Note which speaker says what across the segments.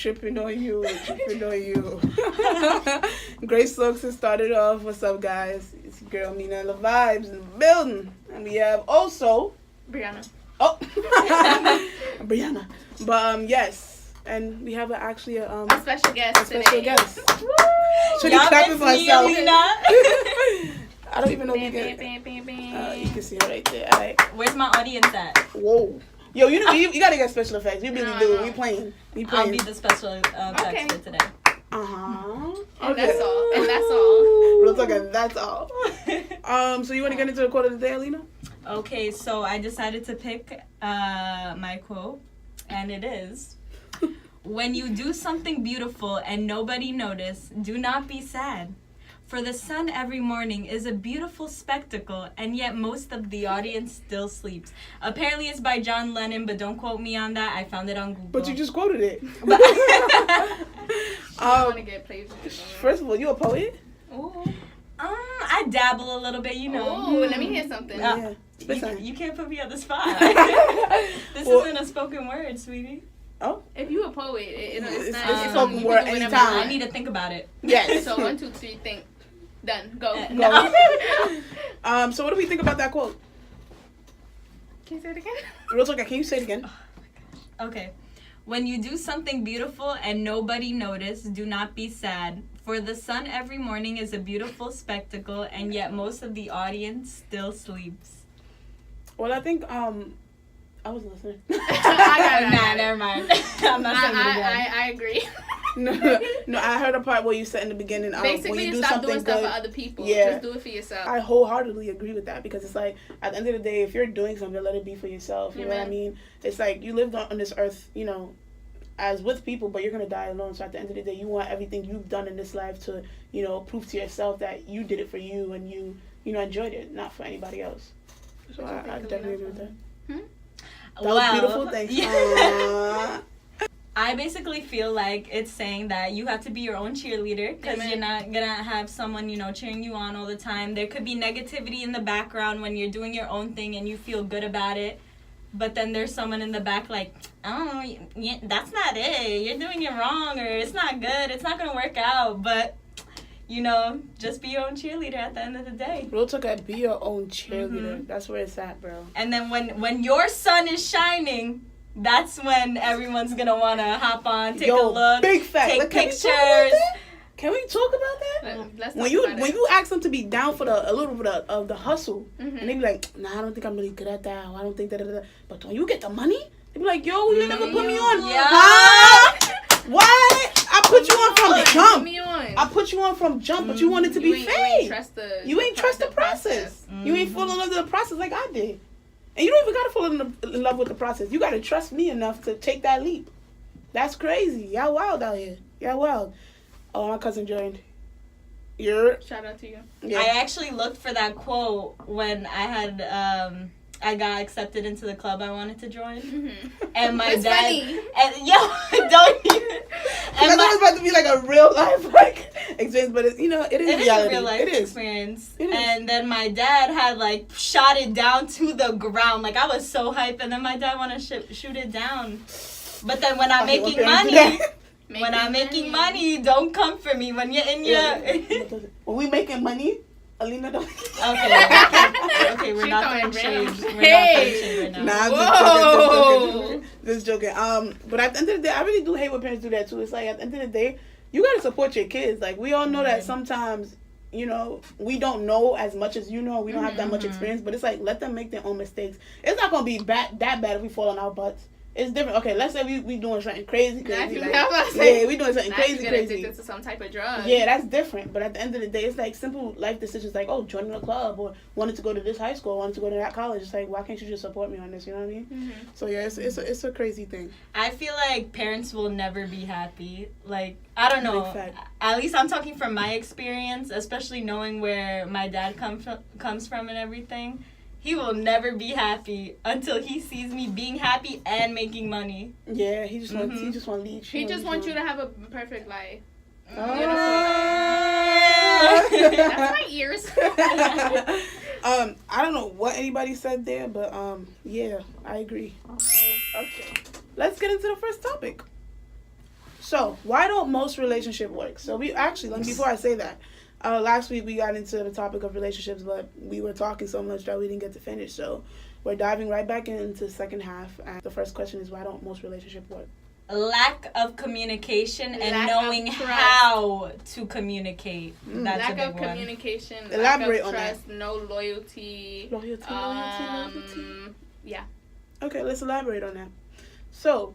Speaker 1: Tripping on you. Grace Stokes has started off. What's up, guys? It's your girl, Mina EleVibes in the building. And we have also...
Speaker 2: Brianna.
Speaker 1: Oh. Brianna. But, yes. And we have actually a
Speaker 2: special guest today.
Speaker 1: Should be clapping for myself. I don't even know if you can... you can see it right there. All right.
Speaker 3: Where's my audience at?
Speaker 1: Whoa. Yo, you gotta get special effects. You really do. We playing.
Speaker 3: I'll be the special effects for today.
Speaker 1: Okay.
Speaker 2: And that's all.
Speaker 1: Real talk, and that's all. So you want to get into the quote of the day, Alina?
Speaker 3: Okay, so I decided to pick my quote, and it is, when you do something beautiful and nobody notice, do not be sad. For the sun every morning is a beautiful spectacle, and yet most of the audience still sleeps. Apparently it's by John Lennon, but don't quote me on that. I found it on Google.
Speaker 1: But you just quoted it.
Speaker 2: I want to get plagiarism.
Speaker 1: First of all, you a poet?
Speaker 3: Ooh. I dabble a little bit, you know.
Speaker 2: Ooh, let me hear something.
Speaker 1: Yeah.
Speaker 3: You can't put me on the spot. This isn't a spoken word, sweetie.
Speaker 1: Oh,
Speaker 2: if you a poet, it's not.
Speaker 1: It's a spoken word anytime.
Speaker 3: I need to think about it.
Speaker 1: Yes.
Speaker 2: So 1, 2, 3, think. Done. Go.
Speaker 1: No. So what do we think about that quote?
Speaker 2: Can you say it again?
Speaker 1: Real talk, can you say it again?
Speaker 3: Oh my gosh. Okay. When you do something beautiful and nobody notice, do not be sad. For the sun every morning is a beautiful spectacle, and yet most of the audience still sleeps.
Speaker 1: Well, I think I was listening.
Speaker 3: Never mind. I'm not saying it again.
Speaker 2: I agree.
Speaker 1: No, I heard a part where you said in the beginning.
Speaker 2: Basically,
Speaker 1: when you do
Speaker 2: stop
Speaker 1: something
Speaker 2: doing stuff
Speaker 1: good,
Speaker 2: for other people.
Speaker 1: Yeah.
Speaker 2: Just do it for yourself.
Speaker 1: I wholeheartedly agree with that, because it's like, at the end of the day, if you're doing something, let it be for yourself. You know what I mean? It's like, you lived on this earth, you know, as with people, but you're going to die alone. So at the end of the day, you want everything you've done in this life to, you know, prove to yourself that you did it for you and you know, enjoyed it, not for anybody else. So I definitely agree with that. That was beautiful. Thanks.
Speaker 3: Yeah. I basically feel like it's saying that you have to be your own cheerleader, because you're not going to have someone, you know, cheering you on all the time. There could be negativity in the background when you're doing your own thing and you feel good about it. But then there's someone in the back like, oh, yeah, that's not it. You're doing it wrong, or it's not good. It's not going to work out. But, you know, just be your own cheerleader at the end of the day.
Speaker 1: Real talk, be your own cheerleader. Mm-hmm. That's where it's at, bro.
Speaker 3: And then when your sun is shining, that's when everyone's going to want to hop on, take a look,
Speaker 1: big fact.
Speaker 3: take pictures.
Speaker 1: Can we talk about that?
Speaker 2: Let's
Speaker 1: when you ask them to be down for a little bit of the hustle, and they be like, nah, I don't think I'm really good at that. I don't think that. But when you get the money, they be like, yo, you never put me on.
Speaker 3: Yeah.
Speaker 1: Huh? What? I put you on from jump.
Speaker 2: Put me on.
Speaker 1: I put you on from jump, but you wanted to be fake.
Speaker 2: You
Speaker 1: ain't trust the process. You ain't fall in love with the process like I did. And you don't even gotta fall in love with the process. You gotta trust me enough to take that leap. That's crazy. Y'all wild out here. Y'all wild. Oh, my cousin joined.
Speaker 2: Shout out to you.
Speaker 3: Yeah. I actually looked for that quote when I had I got accepted into the club I wanted to join, and my dad.
Speaker 2: Funny.
Speaker 3: And don't even.
Speaker 1: And I thought it was about to be like a real life experience, but it is reality.
Speaker 3: A real life experience. It is. And then my dad had like shot it down to the ground. Like, I was so hyped, and then my dad wanted to shoot it down. But then when I'm making money. When I'm making money, don't come for me. When you're in your...
Speaker 1: When we making money, Alina don't...
Speaker 3: Okay, we're not throwing shade. We're not throwing shade right now.
Speaker 1: Nah, just joking. But at the end of the day, I really do hate when parents do that too. It's like, at the end of the day, you gotta support your kids. Like, we all know that sometimes, you know, we don't know as much as you know. We don't have that much experience. But it's like, let them make their own mistakes. It's not gonna be that bad if we fall on our butts. It's different. Okay, let's say we doing something crazy.
Speaker 2: We doing something
Speaker 1: crazy.
Speaker 2: Addicted to some type of drug.
Speaker 1: Yeah, that's different. But at the end of the day, it's like simple life decisions, like, oh, joining a club, or wanted to go to this high school, wanted to go to that college. It's like, why can't you just support me on this? You know what I mean? Mm-hmm. So yeah, it's a crazy thing.
Speaker 3: I feel like parents will never be happy. Like, I don't know. At least I'm talking from my experience, especially knowing where my dad comes from and everything. He will never be happy until he sees me being happy and making money.
Speaker 1: Yeah, he just wants to lead you.
Speaker 2: He just wants you to have a perfect life.
Speaker 1: Beautiful.
Speaker 2: That's my ears.
Speaker 1: I don't know what anybody said there, but yeah, I agree. Okay, let's get into the first topic. So, why don't most relationships work? So, we actually, before I say that, last week we got into the topic of relationships, but we were talking so much that we didn't get to finish. So, we're diving right back into the second half. And the first question is, why don't most relationships work?
Speaker 3: Lack of communication and knowing how to communicate. That's
Speaker 2: lack
Speaker 3: a big
Speaker 2: of
Speaker 3: one.
Speaker 2: communication.
Speaker 1: Elaborate
Speaker 2: lack of
Speaker 1: on
Speaker 2: trust,
Speaker 1: that.
Speaker 2: No loyalty.
Speaker 1: Loyalty.
Speaker 2: Yeah.
Speaker 1: Okay, let's elaborate on that. So,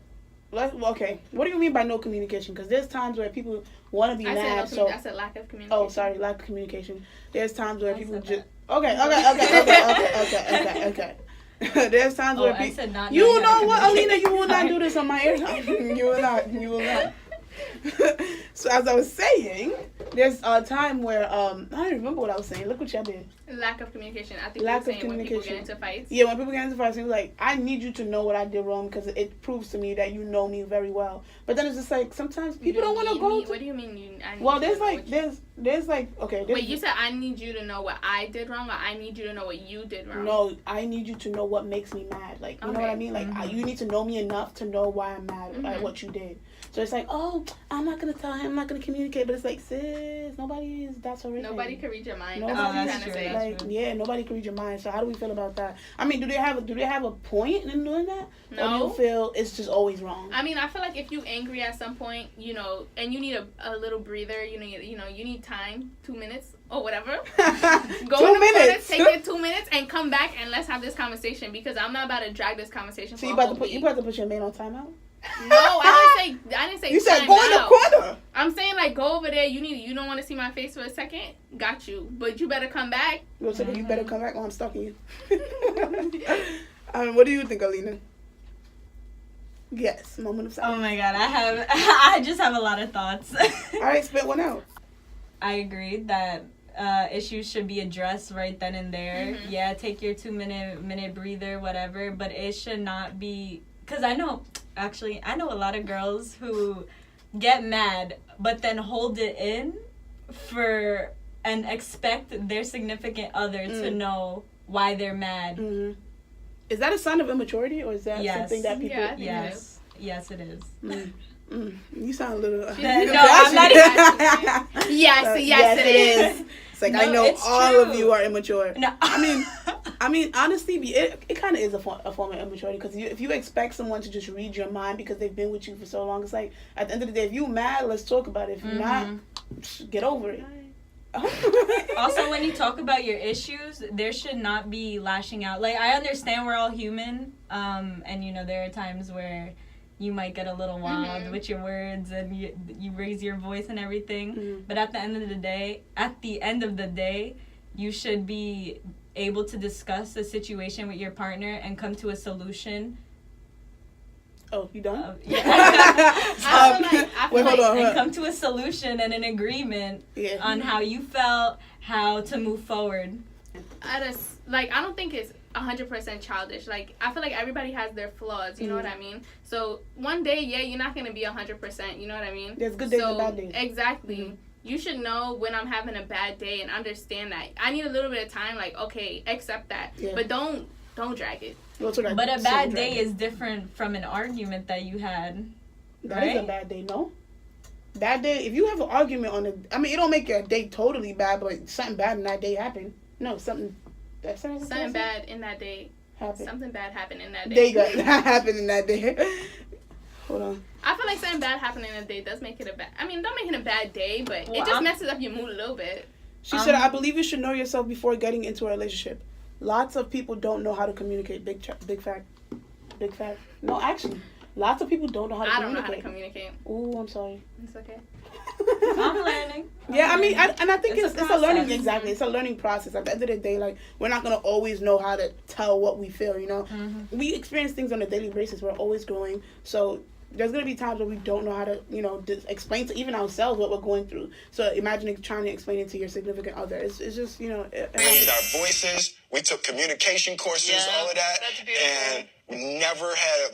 Speaker 1: okay, what do you mean by no communication? Because there's times where people want to be mad.
Speaker 2: I said lack of communication.
Speaker 1: Oh, sorry, lack of communication. There's times where people just.
Speaker 3: that.
Speaker 1: Okay. There's times where people.
Speaker 3: I said not
Speaker 1: You
Speaker 3: knowing how
Speaker 1: know
Speaker 3: to
Speaker 1: what,
Speaker 3: communicate.
Speaker 1: Alina? You will not do this on my air. You will not. So as I was saying, there's a time where I don't remember what I was saying. Look what y'all did.
Speaker 2: Lack of communication. I think
Speaker 1: Lack
Speaker 2: you're
Speaker 1: of
Speaker 2: saying when people get
Speaker 1: communication.
Speaker 2: into fights.
Speaker 1: Yeah, when people get into fights, it's like, I need you to know what I did wrong because it proves to me that you know me very well. But then it's just like, sometimes people don't want to go.
Speaker 2: What do you mean?
Speaker 1: Well, there's like, okay.
Speaker 2: Wait, you said I need you to know what I did wrong, or I need you to know what you did wrong?
Speaker 1: No, I need you to know what makes me mad. Like, you know what I mean? Like, you need to know me enough to know why I'm mad at what you did. So it's like, oh, I'm not going to tell him, I'm not going to communicate. But it's like, sis, nobody is that horrific.
Speaker 2: Nobody can read your mind.
Speaker 1: Nobody,
Speaker 2: That's what I'm trying to say.
Speaker 1: Yeah, nobody can read your mind. So how do we feel about that? I mean, do they have a point in doing that?
Speaker 2: No.
Speaker 1: Or do you feel it's just always wrong?
Speaker 2: I mean, I feel like if you angry at some point, and you need a little breather, you need time, 2 minutes or whatever. Go
Speaker 1: 2
Speaker 2: in the
Speaker 1: minutes.
Speaker 2: corner, take your 2 minutes, and come back and let's have this conversation because I'm not about to drag this conversation.
Speaker 1: So
Speaker 2: for
Speaker 1: you
Speaker 2: a
Speaker 1: about
Speaker 2: whole
Speaker 1: to put
Speaker 2: week.
Speaker 1: you about to put your man on timeout?
Speaker 2: No, I didn't say.
Speaker 1: You said
Speaker 2: time
Speaker 1: go in the
Speaker 2: out.
Speaker 1: corner.
Speaker 2: I'm saying like go over there. You don't want to see my face for a second. Got you, but you better come back.
Speaker 1: You better come back or I'm stalking you. What do you think, Alina? Yes, moment of silence.
Speaker 3: Oh my god, I just have a lot of thoughts.
Speaker 1: All right, spit one out.
Speaker 3: I agree that issues should be addressed right then and there.
Speaker 2: Mm-hmm.
Speaker 3: Yeah, take your 2 minute breather, whatever, but it should not be, because I know a lot of girls who get mad but then hold it in and expect their significant other to know why they're mad.
Speaker 1: Mm-hmm. Is that a sign of immaturity, or is that something that people?
Speaker 2: Yeah,
Speaker 3: Yes, it is.
Speaker 1: You sound a little.
Speaker 3: No, I'm not even.
Speaker 2: Yes, it is.
Speaker 1: It's like,
Speaker 3: No,
Speaker 1: I know
Speaker 3: it's
Speaker 1: all
Speaker 3: true.
Speaker 1: of you are immature.
Speaker 3: No.
Speaker 1: I mean, honestly, it kind of is a form of immaturity because if you expect someone to just read your mind because they've been with you for so long, it's like at the end of the day, if you mad, let's talk about it. If you're not, get over it.
Speaker 3: Also, when you talk about your issues, there should not be lashing out. Like, I understand we're all human, and there are times where you might get a little wild with your words and you raise your voice and everything. But at the end of the day, you should be able to discuss the situation with your partner and come to a solution.
Speaker 1: Oh, you done?
Speaker 3: Yeah.
Speaker 1: Wait, hold on.
Speaker 3: And come to a solution and an agreement on how you felt, how to move forward.
Speaker 2: I don't think it's 100% childish. Like, I feel like everybody has their flaws, you know what I mean? So one day, you're not going to be 100%, you know what I mean?
Speaker 1: There's good days and bad days.
Speaker 2: Exactly. You should know when I'm having a bad day and understand that. I need a little bit of time, like, okay, accept that. Yeah. But don't drag it.
Speaker 3: But a bad day is different from an argument that you had.
Speaker 1: That is a bad day, no? Bad day, if you have an argument it don't make your day totally bad, but something bad in that day happened. No, something
Speaker 2: bad in that day happened. Something bad happened in that day.
Speaker 1: Happened in that day. Hold on.
Speaker 2: I feel like something bad happening in a day does make it don't make it a bad day, but it just messes up your mood a little bit.
Speaker 1: She said, I believe you should know yourself before getting into a relationship. Lots of people don't know how to communicate. Big fact. No, actually, lots of people don't know how to communicate.
Speaker 2: I don't know how to communicate.
Speaker 1: Ooh, I'm sorry.
Speaker 2: It's okay.
Speaker 3: I'm learning.
Speaker 1: I think it's a learning, exactly. It's a learning process. At the end of the day, like, we're not going to always know how to tell what we feel, We experience things on a daily basis. We're always growing. So there's going to be times where we don't know how to, explain to even ourselves what we're going through. So imagine trying to explain it to your significant other. It's just,
Speaker 4: raised our voices. We took communication courses, all of that.
Speaker 2: That's beautiful.
Speaker 4: And we never had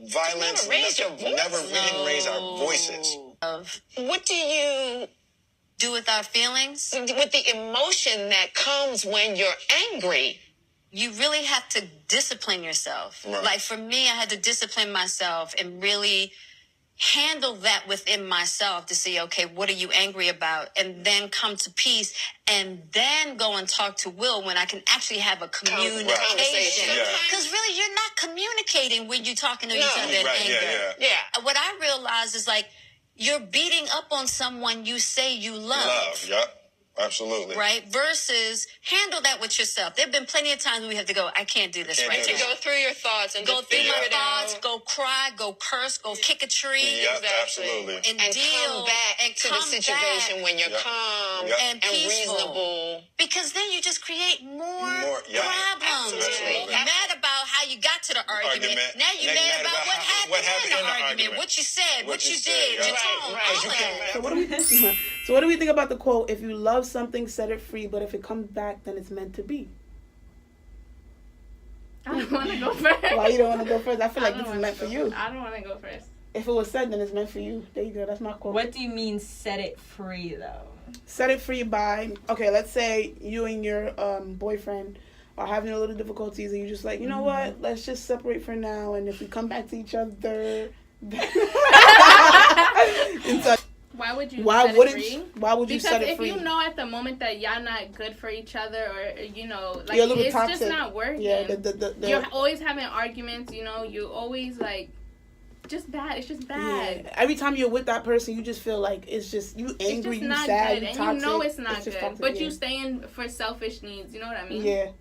Speaker 4: violence.
Speaker 5: We didn't
Speaker 4: raise our voices.
Speaker 5: What do you do with our feelings? With the emotion that comes when you're angry. You really have to discipline yourself. Right. Like, for me, I had to discipline myself and really handle that within myself to see, okay, what are you angry about? And then come to peace and then go and talk to Will when I can actually have a communication. Because really, you're not communicating when you're talking to each other in anger. Yeah. What I realized is like, you're beating up on someone you say you love.
Speaker 4: Absolutely.
Speaker 5: Right? Versus handle that with yourself. There have been plenty of times when we have to go, I can't do this right now.
Speaker 6: Go through your thoughts and
Speaker 5: go through my thoughts, go cry, go curse, go kick a tree.
Speaker 4: Absolutely.
Speaker 5: And
Speaker 6: come back to the situation when you're calm
Speaker 5: and peaceful.
Speaker 6: Reasonable.
Speaker 5: Because then you just create more problems.
Speaker 6: Absolutely.
Speaker 5: You're mad about how you got to the argument. Now you're mad about what happened in the argument. What you said, what you did, your tone, all that.
Speaker 1: So what do we think about the quote, if you love something, set it free, but if it comes back, then it's meant to be?
Speaker 2: I don't want to go first.
Speaker 1: Why you don't want to go first? I feel like this is meant for you.
Speaker 2: I don't want to go first.
Speaker 1: If it was said, then it's meant for you. There you go. That's my quote.
Speaker 3: What do you mean set it free, though?
Speaker 1: Set it free by, okay, let's say you and your boyfriend are having a little difficulties and you're just like, you know what? Let's just separate for now. And if we come back to each other...
Speaker 2: Why would you
Speaker 1: Why
Speaker 2: set
Speaker 1: wouldn't
Speaker 2: it free?
Speaker 1: Why would you
Speaker 2: because
Speaker 1: set it free?
Speaker 2: Because if you know at the moment that y'all not good for each other, or you know, like it's
Speaker 1: toxic.
Speaker 2: just not working.
Speaker 1: Yeah,
Speaker 2: you're always having arguments. You know, you always like just bad. It's just bad.
Speaker 1: Yeah. Every time you're with that person, you just feel like it's just you angry,
Speaker 2: it's just
Speaker 1: you sad,
Speaker 2: good.
Speaker 1: you
Speaker 2: and
Speaker 1: toxic.
Speaker 2: You know it's not good.
Speaker 1: Toxic,
Speaker 2: but you staying for selfish needs. You know what I mean?
Speaker 1: Yeah.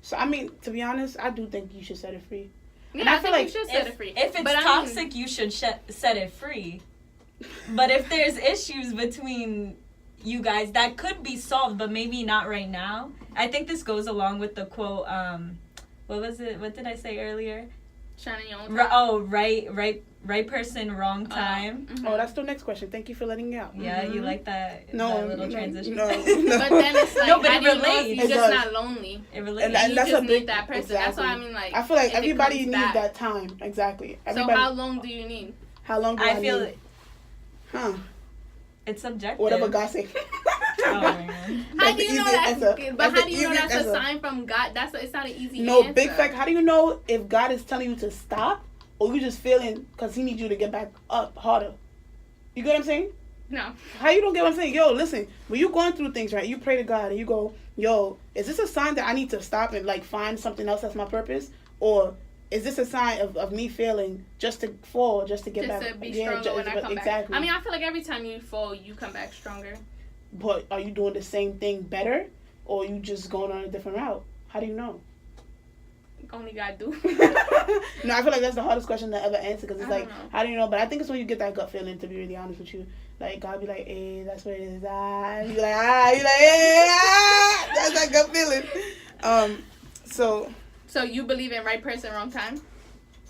Speaker 1: So I mean, to be honest, I do think you should set it free.
Speaker 2: Yeah,
Speaker 1: and
Speaker 2: I think like you should set it free.
Speaker 3: If it's toxic, you should set it free. But if there's issues between you guys, that could be solved, but maybe not right now. I think this goes along with the quote, what was it? What did I say earlier?
Speaker 2: Shining your own time.
Speaker 3: Right person, wrong time.
Speaker 1: Oh, that's the next question. Thank you for letting me out.
Speaker 3: Yeah, you like that little transition?
Speaker 1: No.
Speaker 2: But then it's like,
Speaker 3: but it relates.
Speaker 2: You're just not lonely.
Speaker 3: It relates.
Speaker 1: And
Speaker 2: you
Speaker 1: that's
Speaker 2: just
Speaker 1: a big,
Speaker 2: need that person.
Speaker 1: Exactly.
Speaker 2: That's why I mean, like,
Speaker 1: I feel like everybody needs that time. Exactly. Everybody,
Speaker 2: so how long do you need?
Speaker 1: How long do I
Speaker 3: feel
Speaker 1: need?
Speaker 3: It's subjective.
Speaker 1: Whatever God say.
Speaker 3: Oh my God.
Speaker 2: How do you know that's? But how do you know that's a sign from God? It's not an easy answer.
Speaker 1: Big fact. How do you know if God is telling you to stop, or you just feeling because He needs you to get back up harder? You get what I'm saying?
Speaker 2: No.
Speaker 1: How you don't get what I'm saying? Yo, listen. When you going through things, right? You pray to God and you go, yo, is this a sign that I need to stop and like find something else that's my purpose, or is this a sign of me failing just to fall, just to get back?
Speaker 2: Just to be stronger when I come
Speaker 1: back.
Speaker 2: I mean, I feel like every time you fall, you come back stronger.
Speaker 1: But are you doing the same thing better, or are you just going on a different route? How do you know?
Speaker 2: Only God do.
Speaker 1: No, I feel like that's the hardest question to ever answer, because it's like,
Speaker 2: know.
Speaker 1: how do you know? But I think it's when you get that gut feeling, to be really honest with you. Like, God be like, hey, that's what it is. You like, hey, that's that gut feeling. So you believe in right person, wrong time?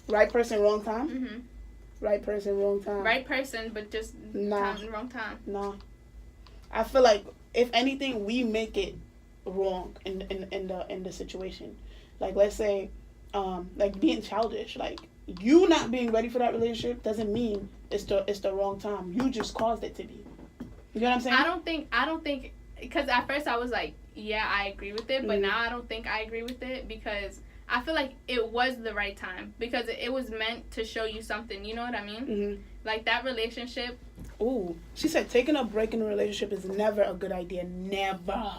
Speaker 1: Right person, wrong time?
Speaker 2: Mm-hmm.
Speaker 1: Right person, wrong time.
Speaker 2: Right person, but just wrong time.
Speaker 1: Nah. I feel like, if anything, we make it wrong in the situation. Like, let's say, like being childish. Like, you not being ready for that relationship doesn't mean it's the wrong time. You just caused it to be. You know what I'm saying?
Speaker 2: I don't think, because at first I was like, yeah, I agree with it, but now I don't think I agree with it, because I feel like it was the right time, because it was meant to show you something. You know what I mean? Mm-hmm. Like, that relationship.
Speaker 1: Ooh, she said taking a break in a relationship is never a good idea. Never.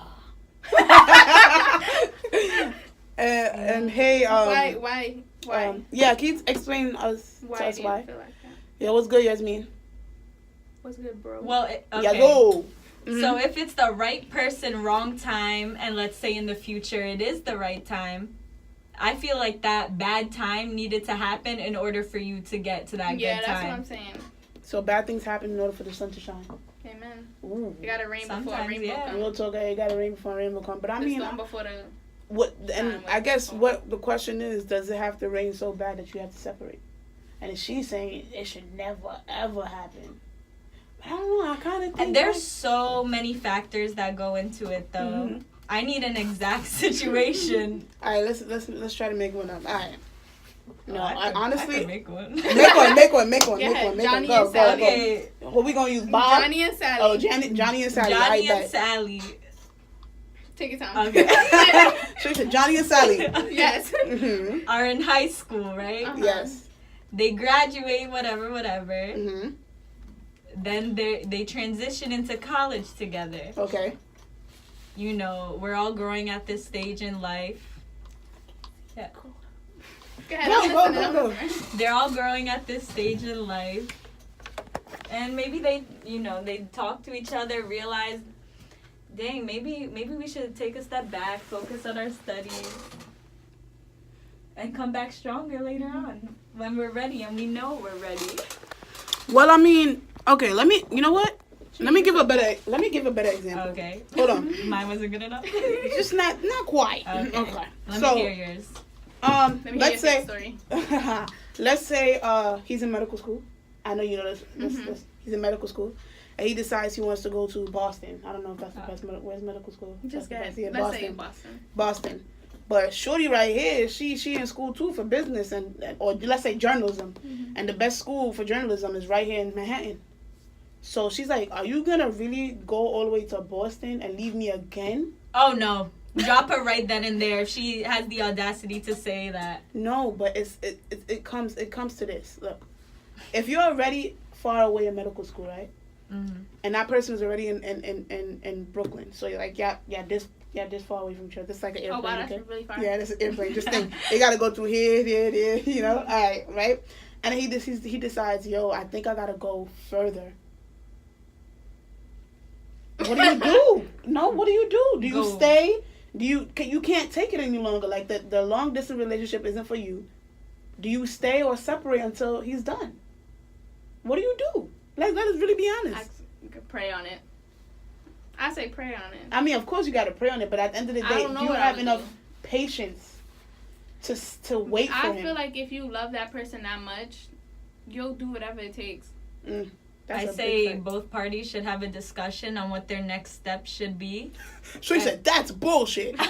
Speaker 1: And hey,
Speaker 2: why?
Speaker 1: Yeah, can you explain to us why?
Speaker 2: Why do you feel like that?
Speaker 1: Yeah, what's good, Yasmin?
Speaker 2: What's good, bro?
Speaker 3: Well, okay.
Speaker 1: Mm-hmm.
Speaker 3: So if it's the right person, wrong time, and let's say in the future it is the right time, I feel like that bad time needed to happen in order for you to get to that good time.
Speaker 2: Yeah, that's what I'm saying.
Speaker 1: So bad things happen in order for the sun to shine.
Speaker 2: Amen.
Speaker 1: Ooh.
Speaker 2: You gotta rain before a rainbow comes.
Speaker 1: Real talk, you gotta rain before a rainbow comes. But I mean,
Speaker 2: before the
Speaker 1: what? And I guess what the question is: does it have to rain so bad that you have to separate? And if she's saying it should never ever happen. But I don't know. I kind of think.
Speaker 3: And there's so many factors that go into it, though. Mm-hmm. I need an exact situation.
Speaker 1: All right, let's try to make one up. All right. No, honestly,
Speaker 3: I could make one.
Speaker 1: Make one.
Speaker 2: Johnny
Speaker 1: Go.
Speaker 2: and Sally.
Speaker 1: Okay. What we gonna use? Bob?
Speaker 2: Johnny and Sally.
Speaker 1: Oh, Johnny and Sally.
Speaker 3: Johnny and Sally.
Speaker 2: Take your time.
Speaker 3: Okay.
Speaker 1: So you said Johnny and Sally.
Speaker 2: Yes.
Speaker 3: Mm-hmm. Are in high school, right?
Speaker 1: Yes.
Speaker 3: They graduate, whatever.
Speaker 1: Mm-hmm.
Speaker 3: Then they transition into college together.
Speaker 1: Okay.
Speaker 3: You know, we're all growing at this stage in life. Yeah.
Speaker 2: Go ahead.
Speaker 1: Go.
Speaker 3: They're all growing at this stage in life. And maybe they talk to each other, realize, dang, maybe we should take a step back, focus on our studies, and come back stronger later on when we're ready and we know we're ready.
Speaker 1: Well, I mean, okay, you know what? Let me give a better example.
Speaker 3: Okay.
Speaker 1: Hold on.
Speaker 3: Mine wasn't good enough?
Speaker 1: Just not quite.
Speaker 3: Okay. Let me hear yours.
Speaker 1: Let's say he's in medical school. I know you know this. He's in medical school. And he decides he wants to go to Boston. I don't know if that's the best. Where's medical school?
Speaker 2: Just go ahead.
Speaker 1: Let's say Boston. But shorty right here, she in school too for business or let's say journalism. And the best school for journalism is right here in Manhattan. So she's like, are you going to really go all the way to Boston and leave me again?
Speaker 3: Oh, no. Drop her right then and there if she has the audacity to say that.
Speaker 1: No, but it comes to this. Look, if you're already far away in medical school, right? Mm-hmm. And that person is already in Brooklyn. So you're like, yeah, this far away from each other. It's like an airplane.
Speaker 2: Oh, wow, that's really far.
Speaker 1: Yeah, that's an airplane. Just think, they got to go through here, you know? All right, right? And he decides, yo, I think I got to go further. What do you do? No, what do you do? Do you stay? You can't take it any longer. Like the long distance relationship isn't for you. Do you stay or separate until he's done? What do you do? Like, let us really be honest.
Speaker 2: You could pray on it. I say pray on it.
Speaker 1: I mean, of course you got to pray on it, but at the end of the day, do you have enough patience to wait for him?
Speaker 2: I feel like if you love that person that much, you'll do whatever it takes.
Speaker 3: I say both parties should have a discussion on what their next step should be.
Speaker 1: She said, that's bullshit.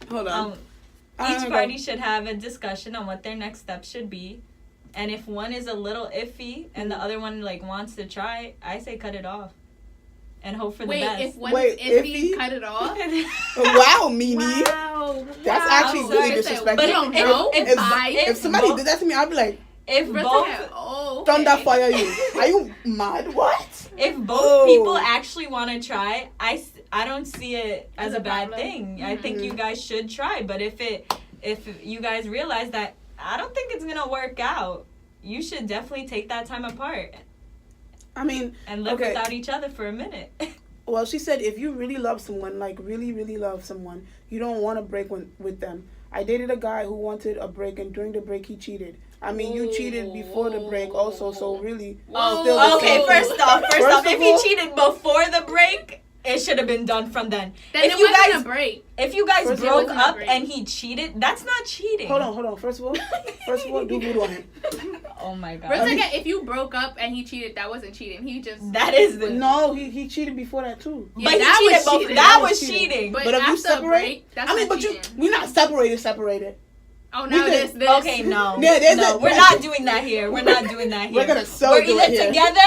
Speaker 1: Hold on.
Speaker 3: Each party should have a discussion on what their next step should be. And if one is a little iffy and the other one wants to try, I say cut it off. And hope for the best.
Speaker 2: If one is iffy, cut it off?
Speaker 1: Wow, Mimi.
Speaker 2: Wow.
Speaker 1: That's actually really disrespectful.
Speaker 2: But don't know.
Speaker 1: If somebody did that to me, I'd be like,
Speaker 3: if both
Speaker 1: thunder fire you. Are you mad? What?
Speaker 3: If both people actually want to try, I don't see it as a bad thing. I think you guys should try. But if you guys realize that I don't think it's gonna work out, you should definitely take that time apart.
Speaker 1: I mean,
Speaker 3: and live without each other for a minute.
Speaker 1: Well, she said if you really love someone, like really, really love someone, you don't want to break with them. I dated a guy who wanted a break, and during the break he cheated. I mean, you cheated before the break also, so really.
Speaker 3: First off, if he cheated before the break, it should have been done from then.
Speaker 2: Then it wasn't a break.
Speaker 3: If you guys broke up and he cheated, that's not cheating.
Speaker 1: Hold on. First of all, do voodoo on him.
Speaker 3: Oh my God.
Speaker 2: If you broke up and he cheated, that wasn't cheating. He just
Speaker 1: he cheated before that too.
Speaker 3: Yeah, but that was cheating.
Speaker 2: But if you separate,
Speaker 1: we're not separated.
Speaker 2: Oh, now this.
Speaker 3: Okay, no. We're not doing that here. We're
Speaker 1: gonna
Speaker 3: We're either together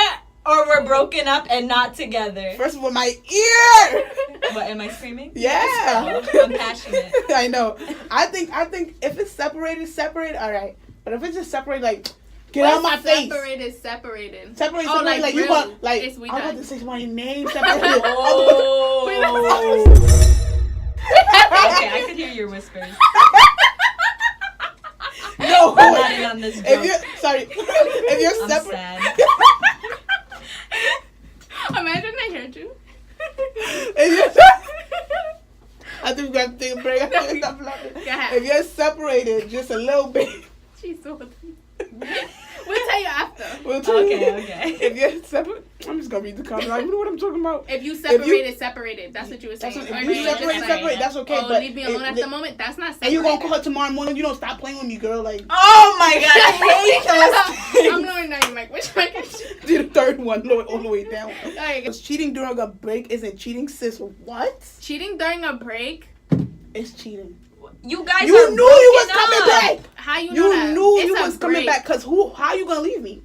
Speaker 3: or we're broken up and not together.
Speaker 1: First of all, my ear.
Speaker 3: What, am I screaming?
Speaker 1: Yeah.
Speaker 3: I'm passionate.
Speaker 1: I know. I think if it's separated, all right. But if it's just separated, like, get out of my face.
Speaker 2: Separated.
Speaker 1: Separated, like you want, like, I want to say my name. Separated.
Speaker 3: Okay, I could hear your whispers.
Speaker 1: No,
Speaker 3: I'm not in on this joke.
Speaker 1: If you're separate.
Speaker 3: Sad.
Speaker 2: Imagine I heard you.
Speaker 1: I think we got to take a break. If you're separated just a little bit.
Speaker 2: She's so we'll tell you after.
Speaker 3: Okay.
Speaker 1: If you're separate, I'm just going to read the comment. You know what I'm talking about?
Speaker 2: If you separated. That's what you were saying.
Speaker 1: If you separate, that's okay.
Speaker 2: But leave me alone at the moment, that's not separated.
Speaker 1: And you're going to call her tomorrow morning, you don't stop playing with me, girl. Like,
Speaker 3: oh my God, I hate those.
Speaker 2: I'm lowering down your mic. Which mic is
Speaker 1: do the third one, lower all the way down.
Speaker 2: Right.
Speaker 1: Because cheating during a break isn't cheating, sis. What?
Speaker 2: Cheating during a break
Speaker 1: is cheating.
Speaker 3: You guys
Speaker 1: knew you was coming back.
Speaker 2: How you know
Speaker 1: you
Speaker 2: that?
Speaker 1: Knew you was coming back. Cause how you gonna leave me?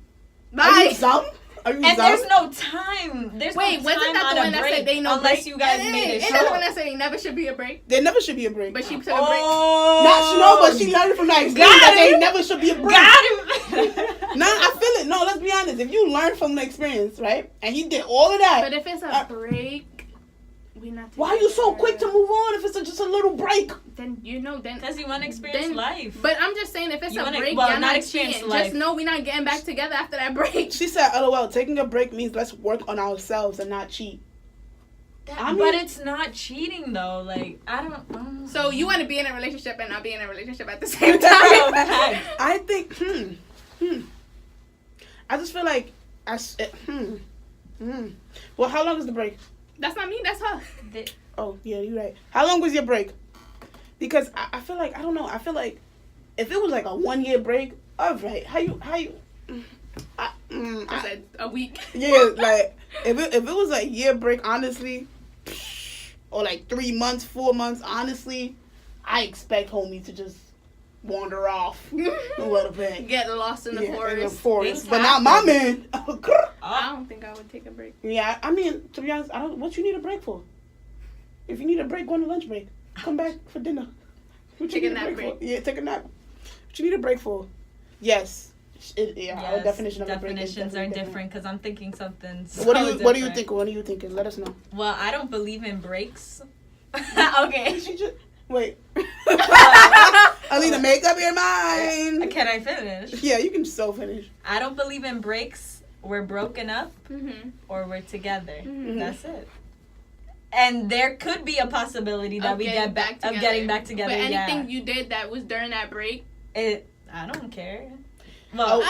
Speaker 2: Bye.
Speaker 1: Are you dumb?
Speaker 3: There's no time.
Speaker 2: Wasn't that the one that said they know
Speaker 3: unless you guys made it.
Speaker 2: Isn't that the one that said they never should be a break?
Speaker 1: There never should be a break.
Speaker 2: But she took a break.
Speaker 1: But she learned from that experience that there never should be a break.
Speaker 3: Got him.
Speaker 1: No, I feel it. No, let's be honest. If you learn from the experience, right, and he did all of that.
Speaker 2: But if it's a break, we not.
Speaker 1: Why are you so quick to move on if it's just a little break?
Speaker 2: Then
Speaker 3: because you want to experience life.
Speaker 2: But I'm just saying, if it's a break,
Speaker 3: well,
Speaker 2: you're
Speaker 3: not
Speaker 2: not cheating. Just know we're not getting back together after that break.
Speaker 1: She said, "LOL, taking a break means let's work on ourselves and not cheat."
Speaker 3: But it's not cheating though. Like I don't.
Speaker 2: So you want to be in a relationship and not be in a relationship at the same time?
Speaker 1: I think. I just feel like Well, how long is the break?
Speaker 2: That's not me. That's her.
Speaker 1: Oh yeah, you're right. How long was your break? Because I feel like I don't know. I feel like if it was like a 1 year break, all right. How you?
Speaker 2: I said a week.
Speaker 1: Yeah, like if it was a year break, honestly, or like 3 months, 4 months, honestly, I expect homie to just wander off a little bit,
Speaker 2: get lost in the forest.
Speaker 1: In the forest. But not my man.
Speaker 2: I don't think I would take a break.
Speaker 1: Yeah, I mean, to be honest, I don't. What you need a break for? If you need a break, go on a lunch break. Come back for dinner.
Speaker 2: Take a nap break.
Speaker 1: Yeah, take a nap. What you need a break for? Yes. Our definition of a break
Speaker 3: definitions are different because I'm thinking something.
Speaker 1: What do you think? What are you thinking? Let us know.
Speaker 3: Well, I don't believe in breaks. Okay.
Speaker 1: Wait. Alina, make up your mind.
Speaker 3: Can I finish?
Speaker 1: Yeah, you can so finish.
Speaker 3: I don't believe in breaks. We're broken up or we're together. That's it. And there could be a possibility that we get back of getting back together.
Speaker 2: But anything you did that was during that break,
Speaker 3: I don't care. Well,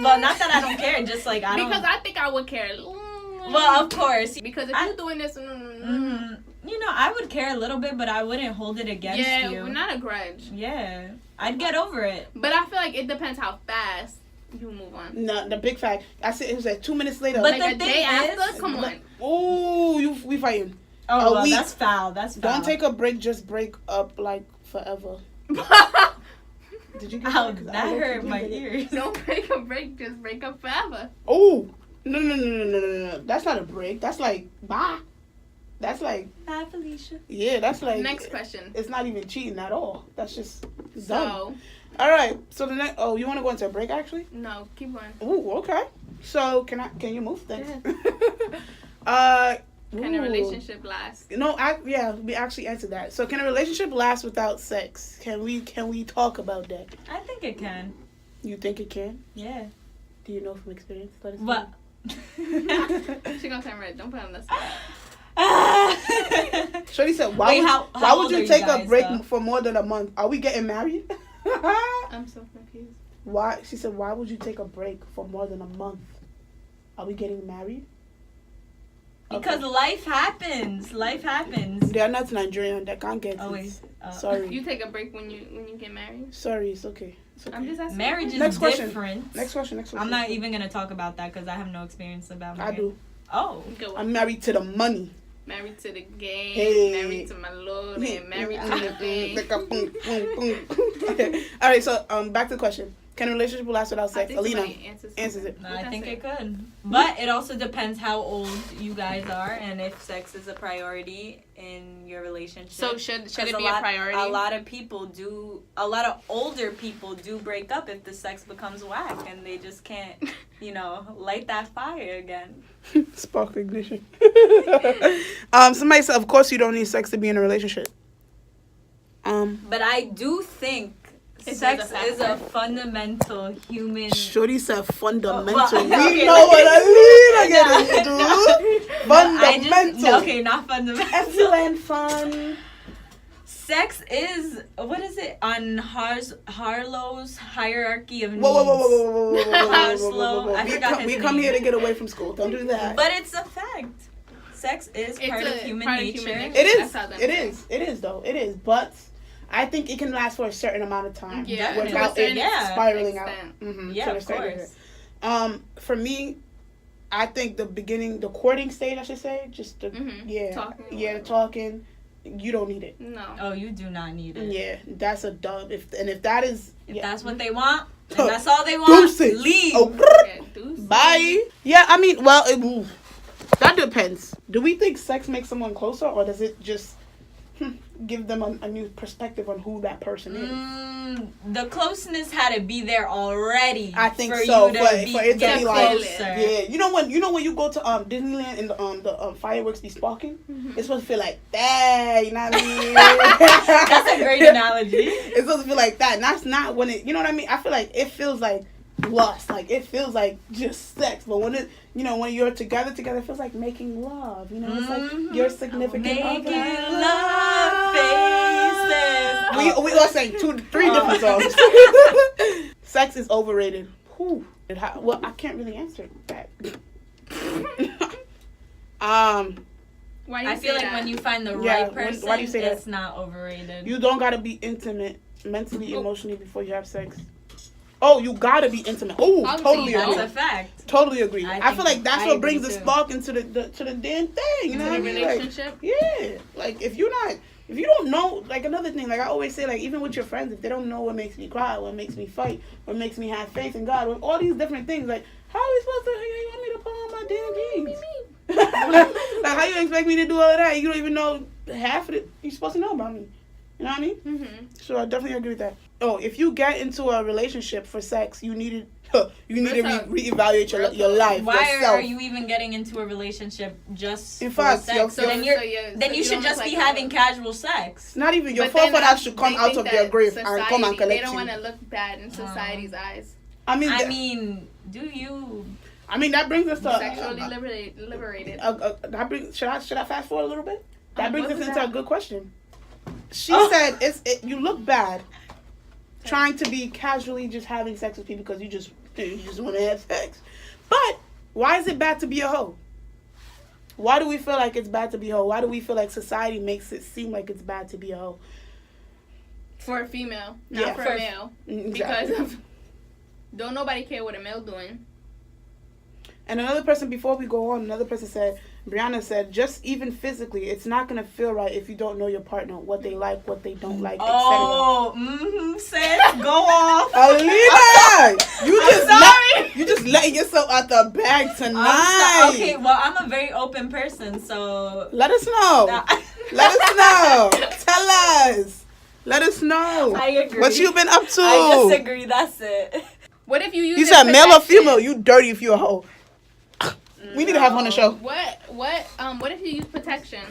Speaker 3: not that I don't care. Just like I don't.
Speaker 2: Because I think I would care.
Speaker 3: Well, of course.
Speaker 2: Because if you're doing this,
Speaker 3: you know, I would care a little bit, but I wouldn't hold it against you.
Speaker 2: Yeah, not a grudge.
Speaker 3: Yeah, I'd get over it.
Speaker 2: But I feel like it depends how fast you move on.
Speaker 1: No, the big fact. I said it was like 2 minutes later.
Speaker 2: But like the day after, come on.
Speaker 1: Oh, we fighting.
Speaker 3: Oh, well, that's foul. That's foul.
Speaker 1: Don't take a break. Just break up like forever. Did you get
Speaker 3: that hurt my ears.
Speaker 2: Don't break a break. Just break up forever.
Speaker 1: Oh, no. That's not a break. That's like, bye. That's like...
Speaker 3: Bye, Felicia.
Speaker 1: Yeah, that's like...
Speaker 2: Next question.
Speaker 1: It's not even cheating at all. That's just done.
Speaker 2: So...
Speaker 1: All right. So the next... Oh, you want to go into a break, actually?
Speaker 2: No, keep going.
Speaker 1: Ooh, okay. So, can you move? Thanks.
Speaker 2: Can a relationship last?
Speaker 1: No, we actually answered that. So, can a relationship last without sex? Can we talk about that?
Speaker 3: I think it can.
Speaker 1: You think it can?
Speaker 3: Yeah.
Speaker 1: Do you know from experience? Let us know.
Speaker 3: What?
Speaker 2: She gonna turn red. Don't put on the spot.
Speaker 1: Shorty said, why would you take a break for more than a month? Are we getting married?
Speaker 2: I'm so confused.
Speaker 1: Why? She said, why would you take a break for more than a month? Are we getting married?
Speaker 3: Because life happens. Life happens.
Speaker 1: They are not Nigerian. They can't get it. Sorry.
Speaker 2: You take a break when you get married?
Speaker 1: Sorry, it's okay.
Speaker 2: I'm just asking.
Speaker 3: Marriage is different.
Speaker 1: Next question.
Speaker 3: I'm not even going to talk about that because I have no experience about marriage.
Speaker 1: I do.
Speaker 3: Oh.
Speaker 1: I'm married to the money.
Speaker 2: Married to the game.
Speaker 1: Hey.
Speaker 2: Married to my Lord. And married to the thing.
Speaker 1: All right, so back to the question. Can a relationship last without sex? Alina answers it.
Speaker 3: No, I think it could. But it also depends how old you guys are and if sex is a priority in your relationship.
Speaker 2: So should it be a priority?
Speaker 3: A lot of older people do break up if the sex becomes whack and they just can't, light that fire again.
Speaker 1: Spark ignition. Somebody said, of course you don't need sex to be in a relationship.
Speaker 3: But I do think sex is a fundamental human...
Speaker 1: Shorty said fundamental.
Speaker 3: We
Speaker 1: know what I mean. Fundamental.
Speaker 3: Okay, not fundamental.
Speaker 1: Excellent fun.
Speaker 3: Sex is... What is it? On Harlow's hierarchy of needs.
Speaker 1: Whoa.
Speaker 3: I forgot his
Speaker 1: we come here to get away from school. Don't do that.
Speaker 3: But it's a fact. Sex is part of human nature.
Speaker 1: It is, though. It is. But... I think it can last for a certain amount of time without it spiraling out.
Speaker 3: Yeah, of course.
Speaker 1: For me, I think the courting stage, I should say, just talking. You don't need it.
Speaker 2: No.
Speaker 3: Oh, you do not need it.
Speaker 1: Yeah, that's a dub. If that is,
Speaker 3: if that's what they want, and that's all they want, leave.
Speaker 1: Oh, bye. Yeah, I mean, well, that depends. Do we think sex makes someone closer, or does it just? give them a new perspective on who that person is.
Speaker 3: The closeness had to be there already.
Speaker 1: I think
Speaker 3: for
Speaker 1: so.
Speaker 3: You to
Speaker 1: For it to
Speaker 3: get
Speaker 1: be like,
Speaker 3: closer.
Speaker 1: yeah, you know when you go to Disneyland and the fireworks be sparking, it's supposed to feel like that. You know what I mean?
Speaker 3: That's a great analogy.
Speaker 1: It's supposed to feel like that. And that's not when it. You know what I mean? I feel like it feels like lust. Like it feels like just sex. But when it, when you're together, it feels like making love. You know, it's like your significant other.
Speaker 3: Making love faces.
Speaker 1: We all sang 2-3 different songs. Sex is overrated. Whew. Well, I can't really answer that.
Speaker 2: Why do you
Speaker 3: I feel like
Speaker 2: that?
Speaker 3: when you find the right person,
Speaker 1: why do you say
Speaker 3: it's
Speaker 1: that?
Speaker 3: not overrated.
Speaker 1: You don't gotta be intimate mentally, emotionally before you have sex. Oh, you gotta be intimate. Oh, totally
Speaker 3: That's
Speaker 1: agree.
Speaker 3: a fact.
Speaker 1: Totally agree. I feel like that's what brings the
Speaker 3: too.
Speaker 1: spark into the damn thing. You know what I mean?
Speaker 2: Relationship.
Speaker 1: Like, yeah. Like if you don't know, like another thing, like I always say, like even with your friends, if they don't know what makes me cry, what makes me fight, what makes me have faith in God, with all these different things, like how are we supposed to? You want me to put on my damn jeans? Like how you expect me to do all of that? You don't even know half of it. You're supposed to know about me. You know what I mean?
Speaker 2: Mm-hmm.
Speaker 1: So I definitely agree with that. Oh, if you get into a relationship for sex, you need to reevaluate your life.
Speaker 3: Why
Speaker 1: yourself.
Speaker 3: are you even getting into a relationship just
Speaker 1: In
Speaker 3: for
Speaker 1: fact,
Speaker 3: sex? Then you should just be having casual sex.
Speaker 1: Not even your forefathers should come out of their grave and come and collect
Speaker 2: They don't
Speaker 1: you.
Speaker 2: want to look bad in society's eyes.
Speaker 1: I mean,
Speaker 3: do you?
Speaker 1: I mean, that brings us to
Speaker 2: sexually liberated.
Speaker 1: Should I fast forward a little bit? That brings us into
Speaker 2: that?
Speaker 1: a good question. She said, you look bad trying to be casually just having sex with people because you just want to have sex. But why is it bad to be a hoe? Why do we feel like it's bad to be a hoe? Why do we feel like society makes it seem like it's bad to be a hoe?
Speaker 2: For a female, not for a male.
Speaker 1: Exactly.
Speaker 2: Because don't nobody care what a male doing.
Speaker 1: And another person, before we go on, Brianna said, just even physically, it's not going to feel right if you don't know your partner, what they like, what they don't like, etc.
Speaker 3: Oh, sis, go off.
Speaker 1: Alina! You just letting yourself out the bag tonight.
Speaker 3: Okay, well, I'm a very open person, so...
Speaker 1: Let us know. Let us know. Tell us. Let us know.
Speaker 3: I agree.
Speaker 1: What you been up to?
Speaker 3: I disagree, that's it.
Speaker 2: What if you use
Speaker 1: You said male or female? You dirty if you're a hoe. We need to have her on the show.
Speaker 2: What if you use protection?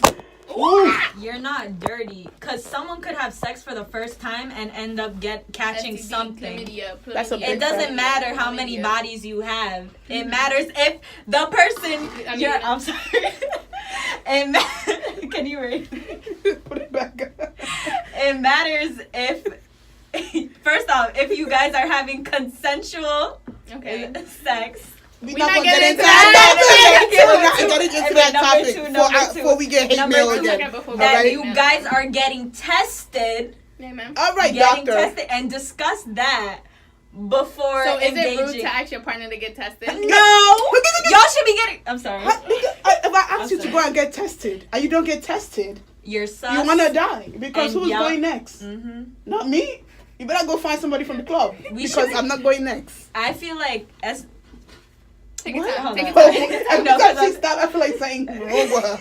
Speaker 1: Ooh.
Speaker 3: You're not dirty, because someone could have sex for the first time and end up catching
Speaker 2: STD,
Speaker 3: something.
Speaker 2: chlamydia,
Speaker 1: That's a big
Speaker 3: It doesn't matter how many bodies you have. It matters if the person. I'm sorry. Can you read?
Speaker 1: Put it back up.
Speaker 3: It matters if. First off, if you guys are having consensual sex.
Speaker 1: We're not going to get into that topic before we get hate mail again.
Speaker 3: That you guys are getting tested.
Speaker 2: Amen.
Speaker 1: All right,
Speaker 3: getting
Speaker 1: doctor.
Speaker 3: tested and discuss that before
Speaker 2: So is
Speaker 3: engaging.
Speaker 2: it rude to ask your partner to get tested?
Speaker 3: No. Y'all should be getting... I'm sorry.
Speaker 1: If I ask you to go and get tested and you don't get tested,
Speaker 3: you're sus.
Speaker 1: you want to die. Because who's going next?
Speaker 3: Mm-hmm.
Speaker 1: Not me. You better go find somebody from the club. I'm not going next.
Speaker 3: I feel like as...
Speaker 2: Take your time.
Speaker 1: Every time she stopped, I feel like saying hoe.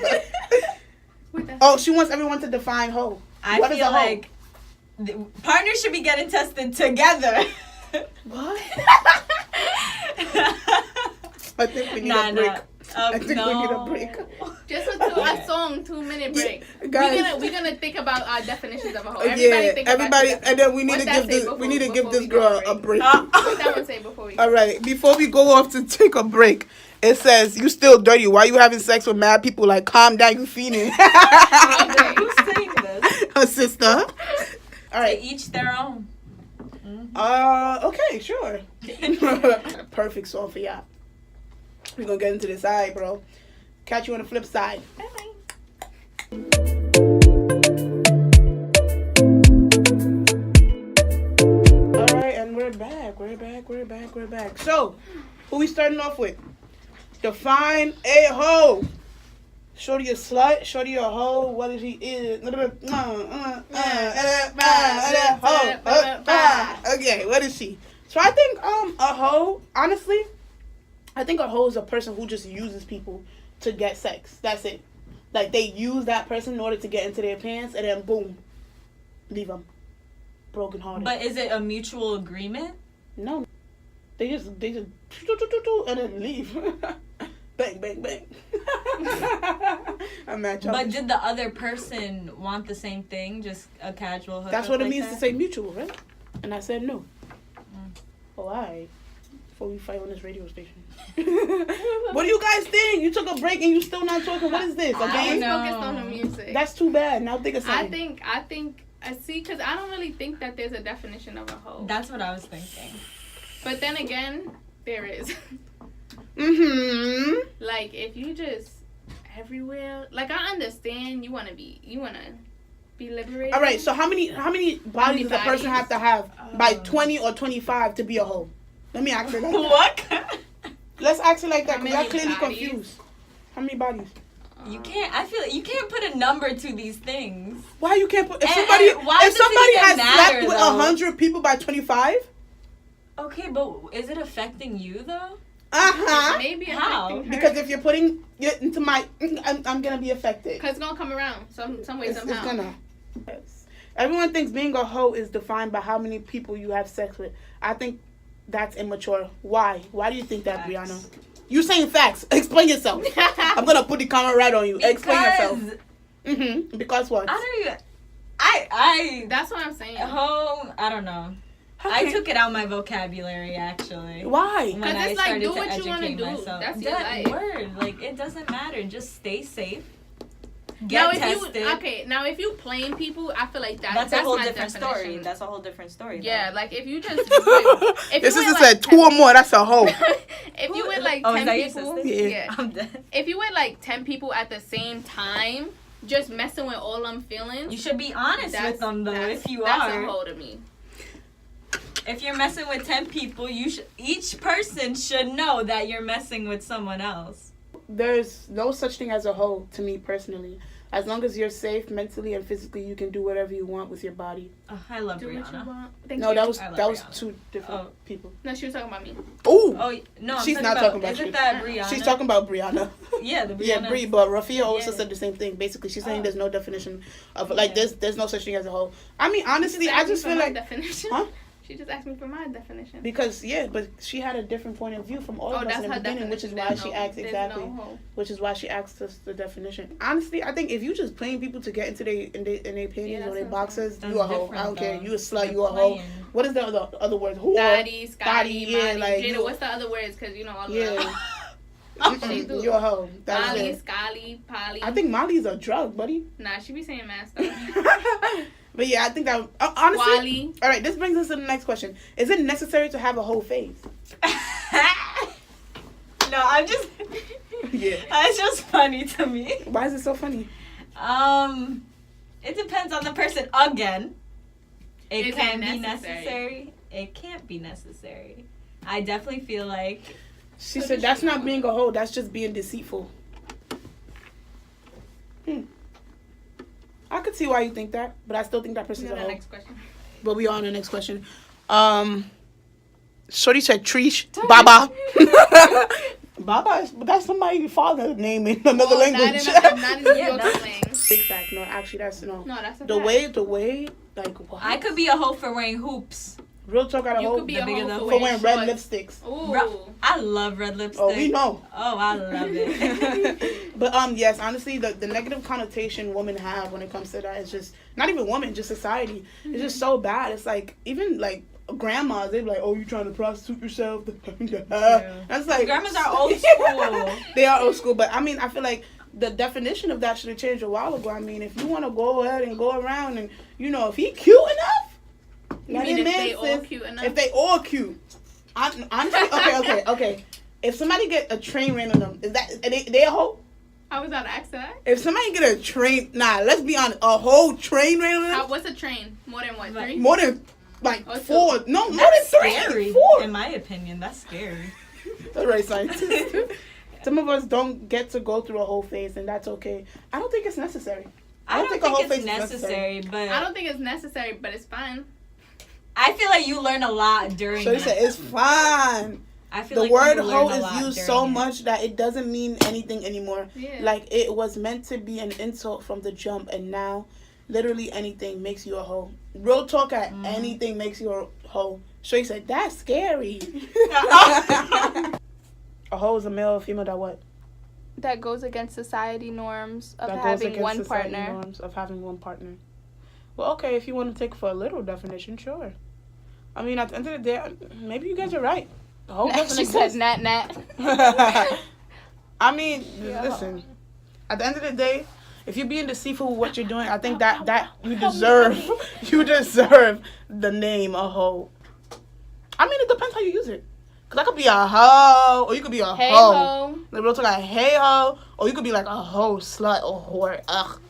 Speaker 1: Oh, she wants everyone to define hoe.
Speaker 3: I feel like partners should be getting tested together.
Speaker 1: What? I think we need a break. I think we need a break.
Speaker 2: Just a 2-minute break.
Speaker 1: Guys,
Speaker 2: we're gonna think about our definitions of a hoe. Everybody,
Speaker 1: and then we need to give this girl a break.
Speaker 2: What that one say before we go?
Speaker 1: All right, before we go off to take a break, it says you still dirty. Why you having sex with mad people? Like, calm down, you fiending.
Speaker 3: Who's saying this?
Speaker 1: Her sister. All right,
Speaker 3: to each their own.
Speaker 1: Okay, sure. Perfect song for y'all. We're gonna get into this. All right, bro. Catch you on the flip side.
Speaker 2: Bye.
Speaker 1: All right, and we're back. So, who we starting off with? Define a hoe. Shorty a slut, shorty a hoe, what is he is? Okay, what is she? So I think a hoe, honestly, I think a hoe is a person who just uses people to get sex. That's it. Like, they use that person in order to get into their pants, and then boom, leave them broken hearted.
Speaker 3: But is it a mutual agreement?
Speaker 1: No, they just and then leave. Bang, bang, bang. I'm mad.
Speaker 3: But did the other person want the same thing? Just a casual hookup?
Speaker 1: That's what it
Speaker 3: like
Speaker 1: means
Speaker 3: that?
Speaker 1: to say mutual, right? And I said no. Oh, alright. Before we fight on this radio station. What do you guys think? You took a break and you still not talking. What is this?
Speaker 2: I
Speaker 1: Okay.
Speaker 2: was focused on the music.
Speaker 1: That's too bad. Now think of something.
Speaker 2: I think. See, because I don't really think that there's a definition of a hoe.
Speaker 3: That's what I was thinking.
Speaker 2: But then again, there is.
Speaker 1: Mm-hmm.
Speaker 2: Like, if you just everywhere, like, I understand you want to be liberated.
Speaker 1: All right. So how many bodies does a person have to have by 20 or 25 to be a hoe? Let me ask her like that.
Speaker 3: What?
Speaker 1: Let's ask her like that
Speaker 2: How
Speaker 1: because I'm
Speaker 2: many
Speaker 1: clearly
Speaker 2: bodies?
Speaker 1: confused. How many bodies?
Speaker 3: You can't. I feel like you can't put a number to these things.
Speaker 1: Why you can't put? If
Speaker 3: And-
Speaker 1: somebody
Speaker 3: and why
Speaker 1: if
Speaker 3: does it
Speaker 1: somebody
Speaker 3: even
Speaker 1: has
Speaker 3: matter,
Speaker 1: slept with
Speaker 3: though?
Speaker 1: 100 people by 25.
Speaker 3: Okay, but is it affecting you though?
Speaker 2: Maybe
Speaker 3: How?
Speaker 2: affecting her.
Speaker 1: Because if you're putting it into my, I'm gonna be affected.
Speaker 2: Because it's going to come around some way,
Speaker 1: It's
Speaker 2: somehow.
Speaker 1: gonna. Yes. Everyone thinks being a hoe is defined by how many people you have sex with. I think that's immature. Why? Why do you think that,
Speaker 3: Facts.
Speaker 1: Brianna? You saying facts. Explain yourself. I'm gonna put the camera right on you. Explain yourself. Mm-hmm. Because what?
Speaker 3: I don't even. I
Speaker 2: That's what I'm saying.
Speaker 3: home. I don't know. I took it out my vocabulary actually.
Speaker 1: Why?
Speaker 3: When
Speaker 2: 'Cause
Speaker 3: I
Speaker 2: it's like,
Speaker 3: started
Speaker 2: do
Speaker 3: to
Speaker 2: what you wanna
Speaker 3: educate
Speaker 2: do.
Speaker 3: myself.
Speaker 2: That's your
Speaker 3: That
Speaker 2: life.
Speaker 3: word, like it doesn't matter. Just stay safe.
Speaker 2: Now,
Speaker 3: Get tested.
Speaker 2: Now if you playing people, I feel like
Speaker 3: That's a whole
Speaker 2: my
Speaker 3: different
Speaker 2: definition.
Speaker 3: story. That's a whole different story.
Speaker 2: Yeah, like if you just if
Speaker 1: This
Speaker 2: you
Speaker 1: is
Speaker 2: with,
Speaker 1: said 2 or more. That's a hoe.
Speaker 2: if you with like
Speaker 3: Oh, is
Speaker 2: 10
Speaker 3: that your
Speaker 2: people,
Speaker 3: sister?
Speaker 1: Yeah.
Speaker 3: I'm dead.
Speaker 2: if you with like 10 people at the same time, just messing with all them feelings,
Speaker 3: You should be honest with them though. If you
Speaker 2: that's
Speaker 3: are,
Speaker 2: a hoe to me.
Speaker 3: if you're messing with 10 people, each person should know that you're messing with someone else.
Speaker 1: There's no such thing as a hoe to me personally. As long as you're safe mentally and physically, you can do whatever you want with your body.
Speaker 3: Oh, I love
Speaker 2: Do what you
Speaker 3: Brianna.
Speaker 2: want. Thank
Speaker 1: No,
Speaker 2: you.
Speaker 1: that was
Speaker 3: I love Brianna.
Speaker 1: 2 different
Speaker 3: Oh.
Speaker 1: people.
Speaker 2: No, she was talking about me.
Speaker 1: Ooh.
Speaker 3: Oh no, I'm
Speaker 1: She's
Speaker 3: talking
Speaker 1: not talking about
Speaker 3: Isn't
Speaker 1: you.
Speaker 3: that Brianna?
Speaker 1: She's talking about Brianna.
Speaker 3: Yeah, the Brianna.
Speaker 1: Yeah, Brie, but Rafia also
Speaker 3: Yeah.
Speaker 1: said the same thing. Basically, she's saying
Speaker 3: Oh.
Speaker 1: there's no definition of like there's no such thing as a hoe. I mean, honestly, I
Speaker 2: asked me
Speaker 1: just
Speaker 2: for
Speaker 1: feel
Speaker 2: my
Speaker 1: like
Speaker 2: definition.
Speaker 1: Huh?
Speaker 2: She just asked me for my definition.
Speaker 1: because but she had a different point of view from all of us
Speaker 2: that's
Speaker 1: in the
Speaker 2: her
Speaker 1: beginning, which is
Speaker 2: definition.
Speaker 1: why she
Speaker 2: There's
Speaker 1: asked
Speaker 2: there's
Speaker 1: exactly,
Speaker 2: no hoe.
Speaker 1: which is why she asked us the definition. Honestly, I think if you just playing people to get into their panties
Speaker 2: Yeah,
Speaker 1: or their
Speaker 2: that's
Speaker 1: boxes,
Speaker 3: That's
Speaker 1: you a hoe.
Speaker 3: different,
Speaker 1: I don't care.
Speaker 3: though.
Speaker 1: You a slut.
Speaker 3: You're
Speaker 1: You a hoe.
Speaker 3: playing.
Speaker 1: What is the other word? Whore.
Speaker 2: Scotty, Scotty,
Speaker 1: yeah,
Speaker 2: Molly,
Speaker 1: like
Speaker 2: Jada,
Speaker 1: you-
Speaker 2: what's the other words? Because you know all of
Speaker 1: Yeah.
Speaker 2: them. She do.
Speaker 1: You a hoe. That's
Speaker 2: Molly,
Speaker 1: it.
Speaker 2: Scotty, Polly.
Speaker 1: I think Molly's a drug, buddy.
Speaker 2: Nah, she be saying mad stuff.
Speaker 1: But yeah, I think that honestly.
Speaker 2: Wally.
Speaker 1: All right, this brings us to the next question. Is it necessary to have a whole face?
Speaker 3: No, I'm just.
Speaker 1: Yeah.
Speaker 3: It's just funny to me.
Speaker 1: Why is it so funny?
Speaker 3: It depends on the person. Again, it
Speaker 2: Is it
Speaker 3: can be
Speaker 2: necessary?
Speaker 3: necessary. It can't be necessary. I definitely feel like
Speaker 1: She said that's not being a hoe. That's just being deceitful. I could see why you think that, but I still think that person's a hoe.
Speaker 2: Next question.
Speaker 1: But we are on the next question. Shorty said Trish Baba. Baba, that's somebody's father name in another language.
Speaker 2: Not in New
Speaker 3: Yeah,
Speaker 2: York
Speaker 3: that's-
Speaker 2: slang.
Speaker 1: Big fact. No, actually, that's no.
Speaker 2: No, that's a
Speaker 1: The
Speaker 2: fact.
Speaker 1: way, like what?
Speaker 3: I could be a hoe for wearing hoops.
Speaker 1: Real talk out of
Speaker 2: You
Speaker 1: hoe
Speaker 2: could be
Speaker 3: the
Speaker 2: a
Speaker 3: bigger
Speaker 2: hoe
Speaker 3: the-
Speaker 2: for
Speaker 1: for wearing red
Speaker 2: shorts.
Speaker 1: lipsticks.
Speaker 2: Ooh.
Speaker 3: I love red lipstick.
Speaker 1: Oh, we know.
Speaker 3: Oh, I love it.
Speaker 1: But yes, honestly, the negative connotation women have when it comes to that is just not even women, just society. It's just so bad. It's like even like grandmas, they be like, "Oh, you trying to prostitute yourself?" That's like
Speaker 3: Grandmas are old school.
Speaker 1: They are old school, but I mean, I feel like the definition of that should have changed a while ago. I mean, if you want to go ahead and go around and if he cute enough,
Speaker 2: You mean if they all cute enough?
Speaker 1: If they all cute, honestly, okay. If somebody get a train ran on them, is that they a hoe?
Speaker 2: I was about to ask that.
Speaker 1: If somebody get a train, let's be honest, a whole train ran on them,
Speaker 2: What's a train? More than what? 3?
Speaker 1: more than like
Speaker 2: Or
Speaker 1: 4,
Speaker 2: two.
Speaker 1: no, more
Speaker 3: That's
Speaker 1: than 3,
Speaker 3: scary.
Speaker 1: 4.
Speaker 3: In my opinion, that's scary.
Speaker 1: That's right, scientist. Some of us don't get to go through a whole phase, and that's okay. I don't think it's necessary.
Speaker 3: I don't
Speaker 1: a
Speaker 3: think
Speaker 1: whole
Speaker 3: it's
Speaker 1: phase is
Speaker 3: necessary, but
Speaker 2: I don't think it's necessary, but it's fine.
Speaker 3: I feel like you learn a lot during
Speaker 1: So you
Speaker 3: that.
Speaker 1: said it's fine.
Speaker 3: I feel
Speaker 1: the
Speaker 3: like
Speaker 1: word
Speaker 3: people
Speaker 1: hoe
Speaker 3: learn a
Speaker 1: is
Speaker 3: lot
Speaker 1: used
Speaker 3: during
Speaker 1: so
Speaker 3: it.
Speaker 1: much that it doesn't mean anything anymore.
Speaker 2: Yeah.
Speaker 1: Like, it was meant to be an insult from the jump, and now literally anything makes you a hoe. Real talk, anything makes you a hoe. Straight said, that's scary. A hoe is a male or female that what?
Speaker 2: That goes against society norms of
Speaker 1: That goes
Speaker 2: having
Speaker 1: against
Speaker 2: one
Speaker 1: society
Speaker 2: partner.
Speaker 1: norms of having one partner. Well, okay, if you want to take for a literal definition, sure. I mean, at the end of the day, maybe you guys are right. The hoe doesn't
Speaker 2: She said,
Speaker 1: exist.
Speaker 2: nat.
Speaker 1: I mean,
Speaker 2: Yeah.
Speaker 1: listen. At the end of the day, if you're being deceitful with what you're doing, I think that you deserve the name a hoe. I mean, it depends how you use it. Cause I could be a hoe, or you could be a
Speaker 2: Hey
Speaker 1: hoe.
Speaker 2: ho.
Speaker 1: Like real talk, like hey ho, or you could be like a hoe, slut, or whore. Ugh.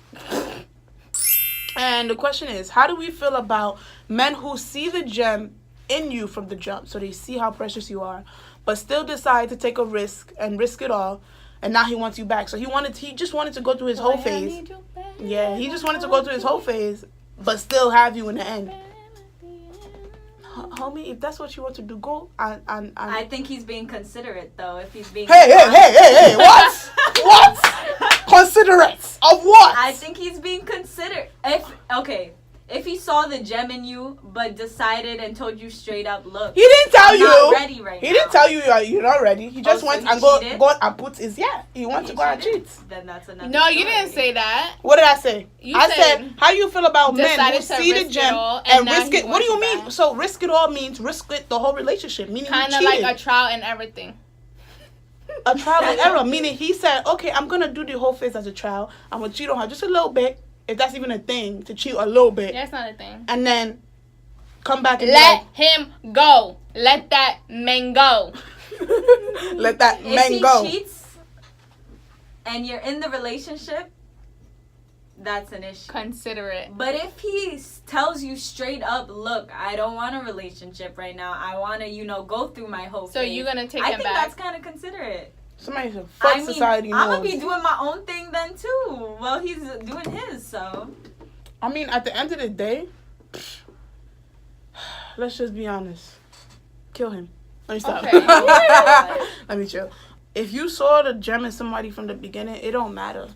Speaker 1: And the question is, how do we feel about men who see the gem in you from the jump, so they see how precious you are, but still decide to take a risk and risk it all, and now he wants you back. So he just wanted to go through his whole phase. Yeah, he just wanted to go through his whole phase, but still have you in the end. Homie, if that's what you want to do, go and
Speaker 3: I think he's being considerate, though. If he's being
Speaker 1: Hey, what? What? Considerate of what?
Speaker 3: I think he's being considerate. If he saw the gem in you, but decided and told you straight up, look,
Speaker 1: He didn't tell
Speaker 3: I'm
Speaker 1: you.
Speaker 3: not ready right
Speaker 1: He
Speaker 3: now.
Speaker 1: didn't tell you you're not ready. He just
Speaker 3: so
Speaker 1: went
Speaker 3: he
Speaker 1: and
Speaker 3: cheated?
Speaker 1: go and put his He wants to go and cheat.
Speaker 3: Then that's another
Speaker 2: No, you
Speaker 3: story.
Speaker 2: didn't say that.
Speaker 1: What did I say?
Speaker 2: You
Speaker 1: I
Speaker 2: said
Speaker 1: said, how do you feel about men who
Speaker 2: decided to
Speaker 1: see the
Speaker 2: risk it
Speaker 1: gem
Speaker 2: all,
Speaker 1: and
Speaker 2: and now
Speaker 1: risk
Speaker 2: he
Speaker 1: it? What do
Speaker 2: wants
Speaker 1: you
Speaker 2: it
Speaker 1: mean?
Speaker 2: back.
Speaker 1: So risk it all means risk it the whole relationship, meaning
Speaker 2: Kind
Speaker 1: he
Speaker 2: of like
Speaker 1: cheated.
Speaker 2: a trial and everything.
Speaker 1: A trial and error, meaning he said, okay, I'm gonna do the whole phase as a trial. I'm gonna cheat on her just a little bit, if that's even a thing, to cheat a little bit,
Speaker 2: That's not a thing.
Speaker 1: and then come back and
Speaker 2: Let him go. Let that man go.
Speaker 1: be like, let that
Speaker 3: If
Speaker 1: man
Speaker 3: he
Speaker 1: go.
Speaker 3: cheats and you're in the relationship, that's an issue.
Speaker 2: Consider it.
Speaker 3: But if he tells you straight up, look, I don't want a relationship right now. I want to, go through my whole
Speaker 2: So
Speaker 3: phase.
Speaker 2: you're gonna take
Speaker 3: I
Speaker 2: him
Speaker 3: think
Speaker 2: back?
Speaker 3: that's kind of considerate.
Speaker 1: Somebody said, fuck society
Speaker 3: I'm
Speaker 1: norms.
Speaker 3: going to be doing my own thing then, too. Well, he's doing his, so.
Speaker 1: I mean, at the end of the day, let's just be honest. Kill him. Let me stop.
Speaker 2: Okay.
Speaker 1: Let me chill. If you saw the gem in somebody from the beginning, it don't matter.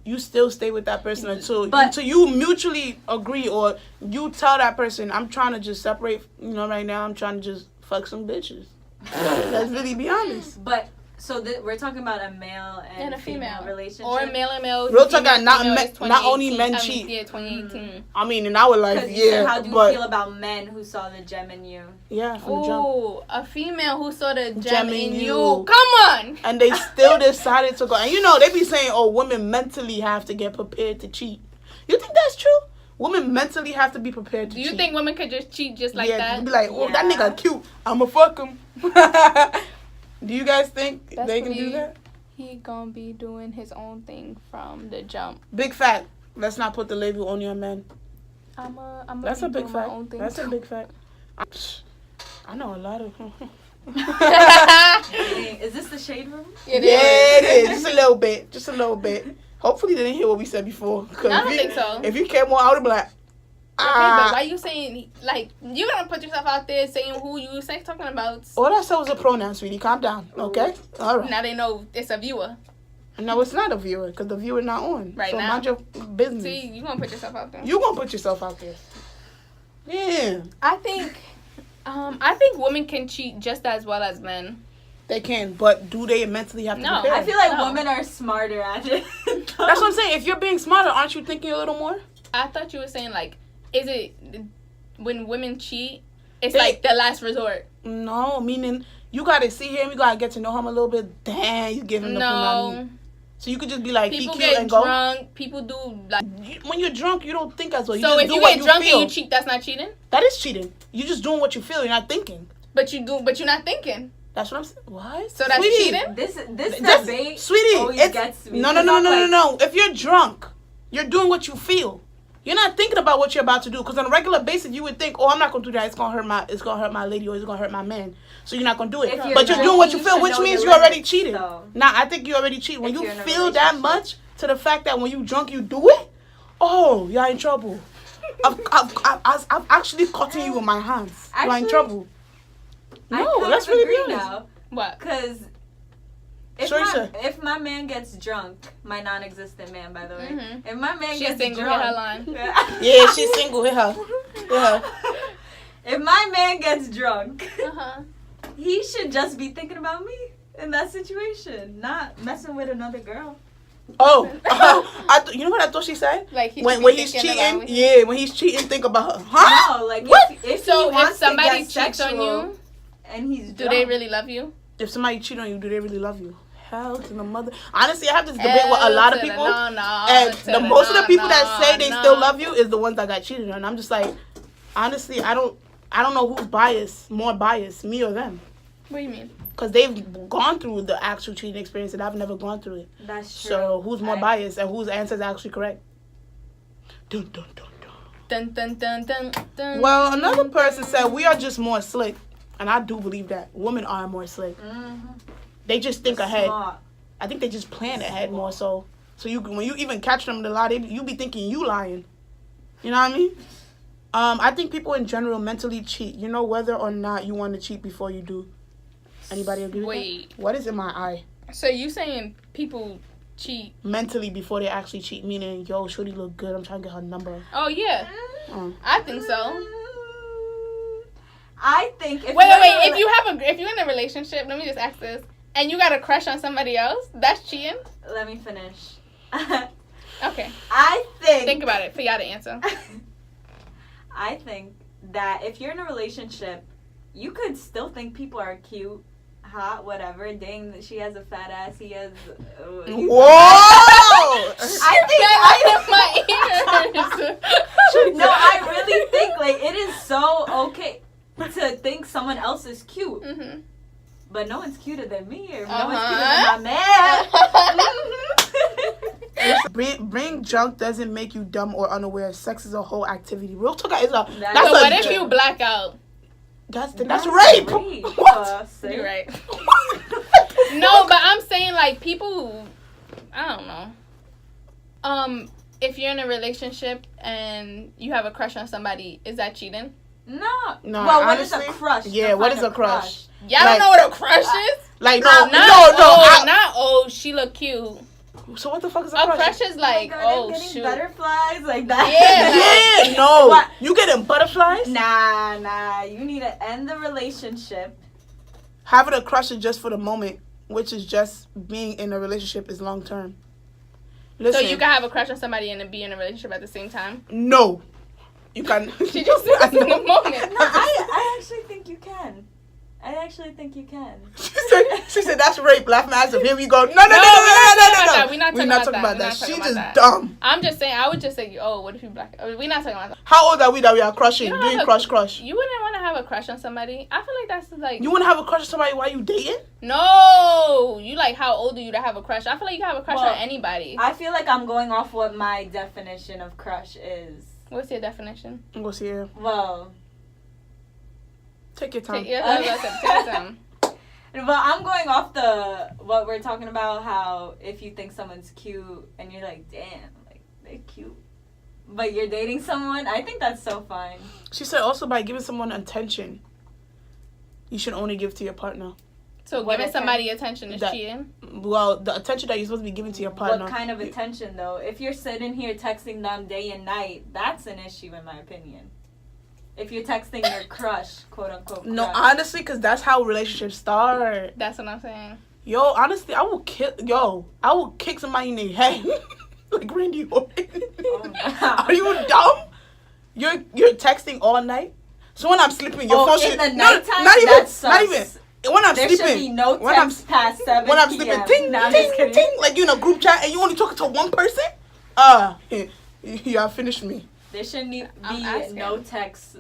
Speaker 1: You still stay with that person until you mutually agree, or you tell that person, I'm trying to just separate, right now I'm trying to just fuck some bitches. Let's really be honest.
Speaker 3: But, so we're talking about a male and
Speaker 2: And a female
Speaker 3: relationship.
Speaker 2: Or male and male.
Speaker 1: Real talk,
Speaker 2: female,
Speaker 1: not
Speaker 2: female
Speaker 1: men-
Speaker 2: is
Speaker 1: not only
Speaker 2: 2018.
Speaker 1: men
Speaker 2: I mean,
Speaker 1: cheat.
Speaker 2: Yeah, 2018.
Speaker 1: I mean, in our life,
Speaker 3: Because you said,
Speaker 1: yeah.
Speaker 3: how do you
Speaker 1: but
Speaker 3: feel about men who saw the gem in you?
Speaker 1: yeah, from the jump.
Speaker 2: Ooh, a female who saw the gem
Speaker 1: Gem
Speaker 2: in
Speaker 1: in
Speaker 2: you.
Speaker 1: you.
Speaker 2: Come on.
Speaker 1: And they still decided to go. And they be saying, oh, women mentally have to get prepared to cheat. You think that's true? Women mentally have to be prepared to
Speaker 2: Do
Speaker 1: cheat.
Speaker 2: you think women could just cheat just like
Speaker 1: yeah,
Speaker 2: that?
Speaker 1: be like, oh, that
Speaker 3: Yeah.
Speaker 1: nigga cute. I'ma fuck him. Do you guys think
Speaker 2: That's
Speaker 1: they can
Speaker 2: what
Speaker 1: do that?
Speaker 2: He gonna be doing his own thing from the jump.
Speaker 1: Big fact. Let's not put the label on your men.
Speaker 2: I'm
Speaker 1: That's a big
Speaker 2: doing my
Speaker 1: fact.
Speaker 2: own thing.
Speaker 1: That's a big fact. I know a lot of.
Speaker 3: Is this the shade room?
Speaker 2: It
Speaker 1: Yeah,
Speaker 2: is.
Speaker 1: it is. Just a little bit. Just a little bit. Hopefully they didn't hear what we said before. 'Cause
Speaker 2: I
Speaker 1: if
Speaker 2: don't
Speaker 1: you-
Speaker 2: think so.
Speaker 1: If you came on, I would have been like,
Speaker 2: Okay, but
Speaker 1: ah.
Speaker 2: why you saying, like, you gonna put yourself out there saying who you say talking about?
Speaker 1: All I said was a pronoun, sweetie. Calm down, okay? All right.
Speaker 2: Now they know it's a viewer.
Speaker 1: No, it's not a viewer because the viewer not on.
Speaker 2: Right
Speaker 1: so
Speaker 2: now.
Speaker 1: mind your business.
Speaker 2: See, you gonna put yourself out there.
Speaker 1: You gonna put yourself out there. Yeah,
Speaker 2: I think women can cheat just as well as men.
Speaker 1: they can, but do they mentally have to
Speaker 2: No,
Speaker 1: prepare?
Speaker 3: I feel like
Speaker 2: No.
Speaker 3: women are smarter at it.
Speaker 1: That's what I'm saying. If you're being smarter, aren't you thinking a little more?
Speaker 2: I thought you were saying, like, is it when women cheat, it's
Speaker 1: They-
Speaker 2: like the last resort?
Speaker 1: No, meaning you gotta see him, you gotta get to know him a little bit. Damn, you give him the punani.
Speaker 2: No.
Speaker 1: So you could just be like,
Speaker 2: People
Speaker 1: he cute
Speaker 2: get
Speaker 1: and go.
Speaker 2: drunk. People do, like...
Speaker 1: When you're drunk, you don't think as well. You
Speaker 2: So
Speaker 1: just
Speaker 2: if
Speaker 1: do
Speaker 2: you
Speaker 1: what
Speaker 2: get drunk
Speaker 1: feel.
Speaker 2: and you cheat, that's not cheating?
Speaker 1: That is cheating. You just doing what you feel. You're not thinking.
Speaker 2: But you're not thinking.
Speaker 1: That's what I'm saying. What?
Speaker 2: So that's
Speaker 1: Sweetie,
Speaker 2: cheating?
Speaker 3: This
Speaker 1: That's-
Speaker 3: debate
Speaker 1: sweetie,
Speaker 3: always
Speaker 1: it's,
Speaker 3: gets me.
Speaker 1: No.
Speaker 3: 'cause I'm like,
Speaker 1: No. If you're drunk, you're doing what you feel. You're not thinking about what you're about to do. Because on a regular basis, you would think, oh, I'm not going to do that. It's going to hurt my lady, or it's going to hurt my man. So you're not going to do it.
Speaker 3: If you're
Speaker 1: But you're
Speaker 3: drunk,
Speaker 1: doing what you
Speaker 3: you
Speaker 1: feel,
Speaker 3: should
Speaker 1: which
Speaker 3: know
Speaker 1: means
Speaker 3: your
Speaker 1: you already
Speaker 3: limits,
Speaker 1: cheated.
Speaker 3: though.
Speaker 1: Nah, I think you already cheated. When
Speaker 3: If
Speaker 1: you
Speaker 3: you're in a
Speaker 1: feel that
Speaker 3: relationship.
Speaker 1: much to the fact that when you drunk, you do it, oh, you're in trouble. I've actually cutting you with my hands. You're in
Speaker 3: Actually,
Speaker 1: trouble.
Speaker 3: I
Speaker 1: No,
Speaker 3: kind
Speaker 1: let's
Speaker 3: of
Speaker 1: really
Speaker 3: agree
Speaker 1: be honest.
Speaker 3: now.
Speaker 2: What?
Speaker 3: Because if my man gets drunk, my non-existent man, by the way, if my man
Speaker 2: She's
Speaker 3: gets
Speaker 2: single,
Speaker 3: drunk,
Speaker 2: hit her line.
Speaker 1: Yeah, she's single. Hit her.
Speaker 3: If my man gets drunk, he should just be thinking about me in that situation, not messing with another girl.
Speaker 1: Oh, you know what I thought she said?
Speaker 2: Like
Speaker 1: when he's cheating, yeah, when he's cheating, think about her. Huh?
Speaker 3: No, like
Speaker 1: what?
Speaker 3: If
Speaker 2: so
Speaker 3: he wants
Speaker 2: if somebody
Speaker 3: to get
Speaker 2: cheats on you,
Speaker 3: and he's
Speaker 2: do
Speaker 3: drunk,
Speaker 2: they really love you?
Speaker 1: If somebody cheat on you, do they really love you? Hell to the mother. Honestly, I have this debate with a lot of people, and the most of the people that say they still love you is the ones that got cheated on. And I'm just like, honestly, I don't know who's more biased, me or them.
Speaker 2: What do you mean?
Speaker 1: Because they've gone through the actual cheating experience and I've never gone through it.
Speaker 3: That's true.
Speaker 1: So who's more biased and whose answer is actually correct? Dun, dun, dun, dun.
Speaker 2: Dun, dun, dun, dun, dun.
Speaker 1: Well, another person said we are just more slick. And I do believe that. Women are more slick. They just think ahead.
Speaker 3: Smart.
Speaker 1: I think they just plan ahead more so. So when you even catch them in the lie, you be thinking you lying. You know what I mean? I think people in general mentally cheat. You know whether or not you want to cheat before you do. Anybody agree with that? What is in my eye?
Speaker 2: So you saying people cheat
Speaker 1: mentally before they actually cheat? Meaning, yo, shorty look good. I'm trying to get her number.
Speaker 2: Oh yeah, I think so.
Speaker 3: I think if
Speaker 2: if you're in a relationship, let me just ask this, and you got a crush on somebody else, that's cheating.
Speaker 3: Let me finish.
Speaker 2: Okay.
Speaker 3: I
Speaker 2: think about it for y'all to answer.
Speaker 3: I think that if you're in a relationship, you could still think people are cute, hot, whatever. Dang, she has a fat ass. He has.
Speaker 1: Whoa!
Speaker 2: My ears.
Speaker 3: No, I really think like it is so okay to think someone else is cute. But no one's cuter than me, or no one's cuter than my man.
Speaker 1: Being drunk doesn't make you dumb or unaware. Sex is a whole activity. Real talk is
Speaker 2: so what if you black out?
Speaker 1: That's rape. What?
Speaker 2: You're right. No, but I'm saying like people, I don't know. If you're in a relationship and you have a crush on somebody, is that cheating?
Speaker 3: No.
Speaker 1: Well,
Speaker 3: what is a crush?
Speaker 1: Yeah, what is a crush?
Speaker 2: Y'all don't know what a crush is?
Speaker 1: Like
Speaker 2: not she look cute.
Speaker 1: So what the fuck is a crush?
Speaker 2: A crush is like, shoot.
Speaker 3: Butterflies like that.
Speaker 1: Yeah, no. What? You getting butterflies?
Speaker 3: Nah. You need to end the relationship.
Speaker 1: Having a crush is just for the moment, which is just being in a relationship is long term. Listen,
Speaker 2: so you can have a crush on somebody and be in a relationship at the same time?
Speaker 1: No. You can.
Speaker 2: She just said in the moment.
Speaker 3: No, I actually think you can.
Speaker 1: She said that's rape. Laugh massive. Here we go. No.
Speaker 2: We're not talking about that.
Speaker 1: She's just dumb.
Speaker 2: I'm just saying. I would just say, what if you black? We're not talking about that.
Speaker 1: How old are we that we are crushing? Doing crush.
Speaker 2: You wouldn't want to have a crush on somebody. I feel like that's like.
Speaker 1: You want to have a crush on somebody while you dating?
Speaker 2: No. You like how old are you to have a crush? I feel like you can have a crush on anybody.
Speaker 3: I feel like I'm going off what my definition of crush is.
Speaker 2: What's your definition?
Speaker 1: Go see her.
Speaker 3: Well.
Speaker 1: Take your time.
Speaker 2: Take your time.
Speaker 3: Well, I'm going off what we're talking about, how if you think someone's cute and you're like, damn, like they're cute, but you're dating someone, I think that's so fine.
Speaker 1: She said also by giving someone attention, you should only give to your partner.
Speaker 2: So giving somebody attention is cheating?
Speaker 1: Well, the attention that you're supposed to be giving to your partner.
Speaker 3: What kind of attention, though? If you're sitting here texting them day and night, that's an issue in my opinion. If you're texting your crush, quote unquote.
Speaker 1: No,
Speaker 3: crush.
Speaker 1: honestly, because that's how relationships start.
Speaker 2: That's what I'm saying.
Speaker 1: Yo, honestly, I will kick somebody in the head. Like Randy Orton. Oh, are you dumb? You're texting all night? So when I'm sleeping, your phone should...
Speaker 3: in the nighttime?
Speaker 1: Not even. When I'm sleeping.
Speaker 3: There should be no text past 7
Speaker 1: When I'm sleeping, ting, ting, ting. Like you in a group chat and you only talking to one person? You have finished me.
Speaker 3: There shouldn't be no text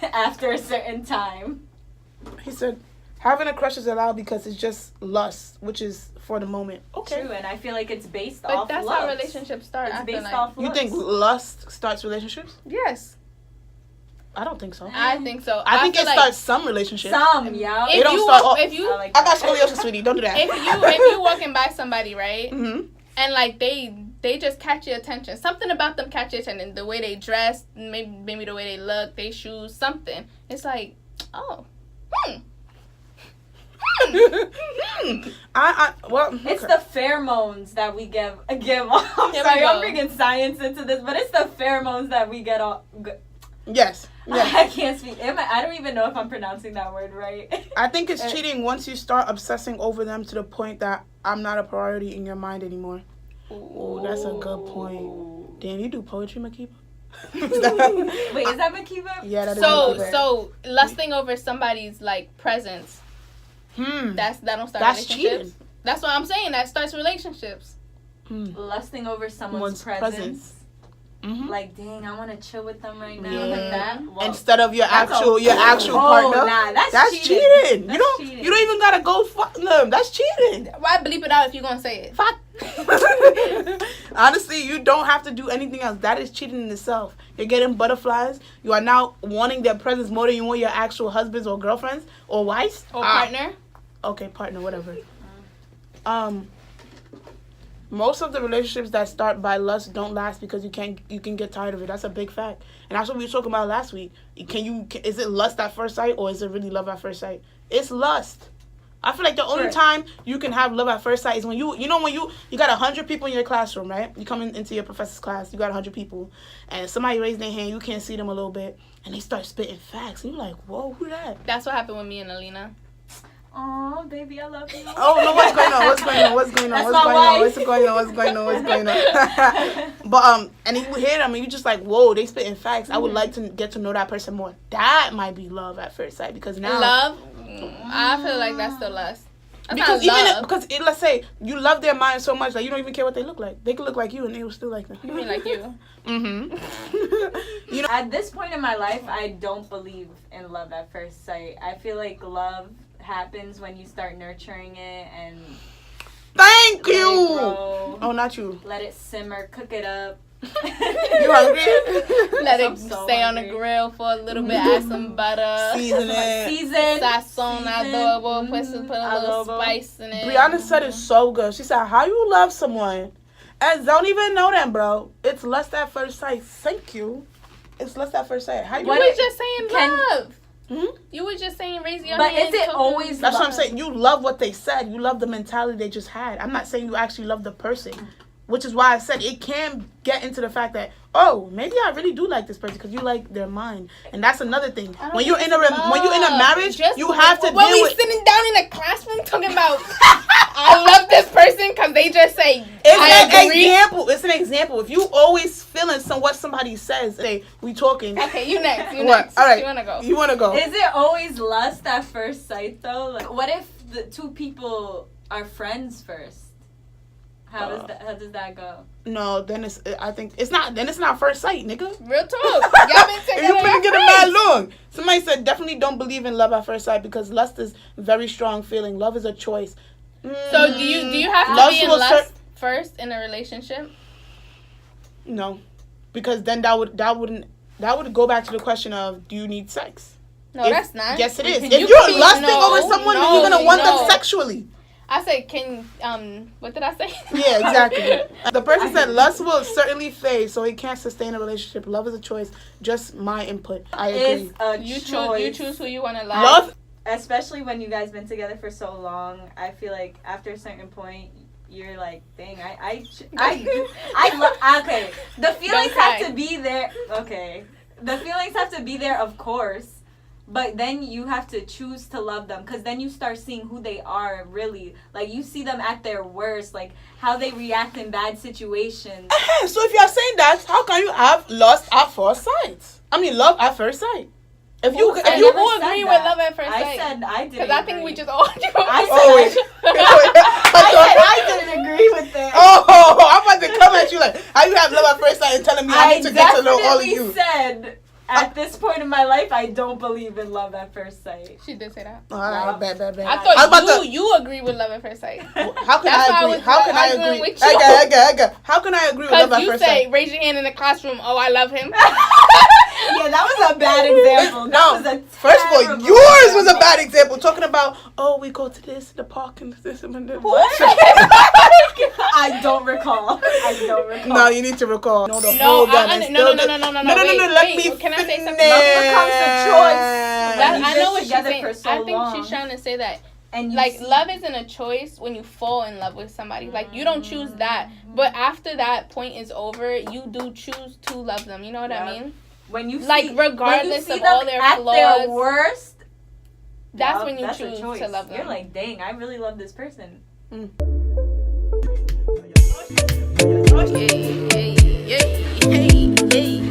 Speaker 3: after a certain time.
Speaker 1: He said, having a crush is allowed because it's just lust, which is for the moment. Okay.
Speaker 3: True, and I feel like it's based off
Speaker 2: looks. But that's how relationships start.
Speaker 3: It's based off looks.
Speaker 1: You think lust starts relationships?
Speaker 2: Yes.
Speaker 1: I don't think so.
Speaker 2: I think so.
Speaker 1: I think it starts some relationships.
Speaker 3: Yeah.
Speaker 1: It don't start off.
Speaker 2: I
Speaker 1: got scoliosis, sweetie. Don't do that.
Speaker 2: If you walking by somebody, right?
Speaker 1: Mm-hmm.
Speaker 2: And like they just catch your attention. Something about them catch your attention. The way they dress, maybe the way they look, their shoes, something. It's like,
Speaker 3: It's the pheromones that we give off. Sorry, I'm bringing science into this, but it's the pheromones that we get off.
Speaker 1: Yes.
Speaker 3: I can't speak. I don't even know if I'm pronouncing that word right.
Speaker 1: I think it's cheating once you start obsessing over them to the point that I'm not a priority in your mind anymore. Oh, that's a good point. Damn, you do poetry, Makiba?
Speaker 3: Wait, is that Makiba?
Speaker 1: Yeah, that is Makiba.
Speaker 2: So lusting over somebody's like presence. That don't start relationships.
Speaker 1: Cheating.
Speaker 2: That's what I'm saying. That starts relationships.
Speaker 3: Lusting over someone's presence. Mm-hmm. Like, dang, I want to chill with them right now. Like that. Whoa. Instead of your actual partner.
Speaker 1: Nah, that's cheating. You don't even gotta go fuck them. That's cheating.
Speaker 2: Why bleep it out if you're gonna say it?
Speaker 1: Fuck. Honestly, you don't have to do anything else. That is cheating in itself. You're getting butterflies. You are now wanting their presence more than you want your actual husbands or girlfriends or wives
Speaker 2: or partner.
Speaker 1: Okay, partner, whatever. Most of the relationships that start by lust don't last because you can get tired of it. That's a big fact, and that's what we were talking about last week. Is it lust at first sight or is it really love at first sight? It's lust. I feel like the only time you can have love at first sight is when you got 100 people in your classroom, right? You come into your professor's class, you got 100 people, and somebody raised their hand, you can't see them a little bit, and they start spitting facts, and you're like, whoa, who that?
Speaker 2: That's what happened with me and Alina.
Speaker 3: Oh, baby, I love you.
Speaker 1: Oh, no, what's going on? But, and you hear them and you just like, whoa, they spitting facts. I would like to get to know that person more. That might be love at first sight because now.
Speaker 2: Love? I feel like that's still lust.
Speaker 1: Because let's say you love their mind so much that you don't even care what they look like. They could look like you and they will still like them.
Speaker 2: You mean like you?
Speaker 1: Mm-hmm.
Speaker 3: At this point in my life, I don't believe in love at first sight. I feel like love happens when you start nurturing it and
Speaker 1: thank you. Oh, not you.
Speaker 3: Let it simmer, cook it up.
Speaker 1: You hungry?
Speaker 2: Let it stay on the grill for a little bit. Add some butter.
Speaker 1: Season it.
Speaker 2: Sazon adobo. Put a little spice in it.
Speaker 1: Brianna said it's so good. She said, "How you love someone and don't even know them, bro? It's lust at first sight." Thank you. It's lust at first sight. How you?
Speaker 2: What was just saying love? You were just saying raise your hand.
Speaker 3: But is it always
Speaker 1: That's
Speaker 3: love?
Speaker 1: what I'm saying. You love what they said. You love the mentality they just had. I'm not saying you actually love the person. Which is why I said it can get into the fact that, oh, maybe I really do like this person because you like their mind. And that's another thing. When you're in a marriage, you have to deal with...
Speaker 2: When we sitting down in a classroom talking about, I love this person because they just say,
Speaker 1: It's an example. If you always feeling what somebody says, say, we talking.
Speaker 2: Okay, you next.
Speaker 1: All right.
Speaker 2: You want to go.
Speaker 3: Is it always lust at first sight, though? Like, what if the two people are friends first? How does that go?
Speaker 1: No, then I think it's not first sight, nigga.
Speaker 2: Real talk. Y'all been taking
Speaker 1: You've been getting mad long. Somebody said definitely don't believe in love at first sight because lust is a very strong feeling. Love is a choice.
Speaker 2: So do you have to be in lust first in a relationship?
Speaker 1: No. Because then that would go back to the question of, do you need sex?
Speaker 2: No, that's not.
Speaker 1: Yes, it is. If you're lusting over someone, then you're gonna want them sexually.
Speaker 2: I said, what did I say?
Speaker 1: Yeah, exactly. The person said lust will certainly fade, so it can't sustain a relationship. Love is a choice. Just my input. I agree.
Speaker 3: It's a choice.
Speaker 2: You choose who you want to love.
Speaker 1: Love,
Speaker 3: especially when you guys been together for so long. I feel like after a certain point, you're like, dang, I okay. The feelings have to be there. Okay, the feelings have to be there, of course. But then you have to choose to love them because then you start seeing who they are really. Like, you see them at their worst, like how they react in bad situations.
Speaker 1: So if you're saying that, how can you have lust at first sight? I mean, love at first sight. If you
Speaker 2: agree with love at first sight?
Speaker 3: I said I didn't.
Speaker 2: Because I think we just all do.
Speaker 3: I didn't agree with that.
Speaker 1: Oh, I'm about to come at you like, how you have love at first sight and telling me I need to get to know all of you.
Speaker 3: I said... At this point in my life, I don't believe in love at first sight.
Speaker 2: She did say that.
Speaker 1: All right, bad.
Speaker 2: I thought you agree with love at first sight.
Speaker 1: How can I agree? How can I agree?
Speaker 2: With
Speaker 1: you? I got. How can I agree with love at first sight?
Speaker 2: Because you say, raise your hand in the classroom, oh, I love him.
Speaker 3: Yeah, that was a bad example.
Speaker 1: First of all, yours was a bad example. Talking about, oh, we go to the park and this and that.
Speaker 3: What? I don't recall.
Speaker 1: No, you need to recall. No.
Speaker 2: No. Let me Can I say something?
Speaker 3: Love becomes a choice.
Speaker 2: I know what she's saying. I think she's trying to say that
Speaker 3: And
Speaker 2: like, love isn't a choice when you fall in love with somebody. Like, you don't choose that. But after that point is over, you do choose to love them. You know what I mean?
Speaker 3: When you
Speaker 2: like, regardless of all their
Speaker 3: at
Speaker 2: flaws,
Speaker 3: their worst,
Speaker 2: that's when you choose to love them.
Speaker 3: You're like, dang, I really love this person.
Speaker 2: Hey.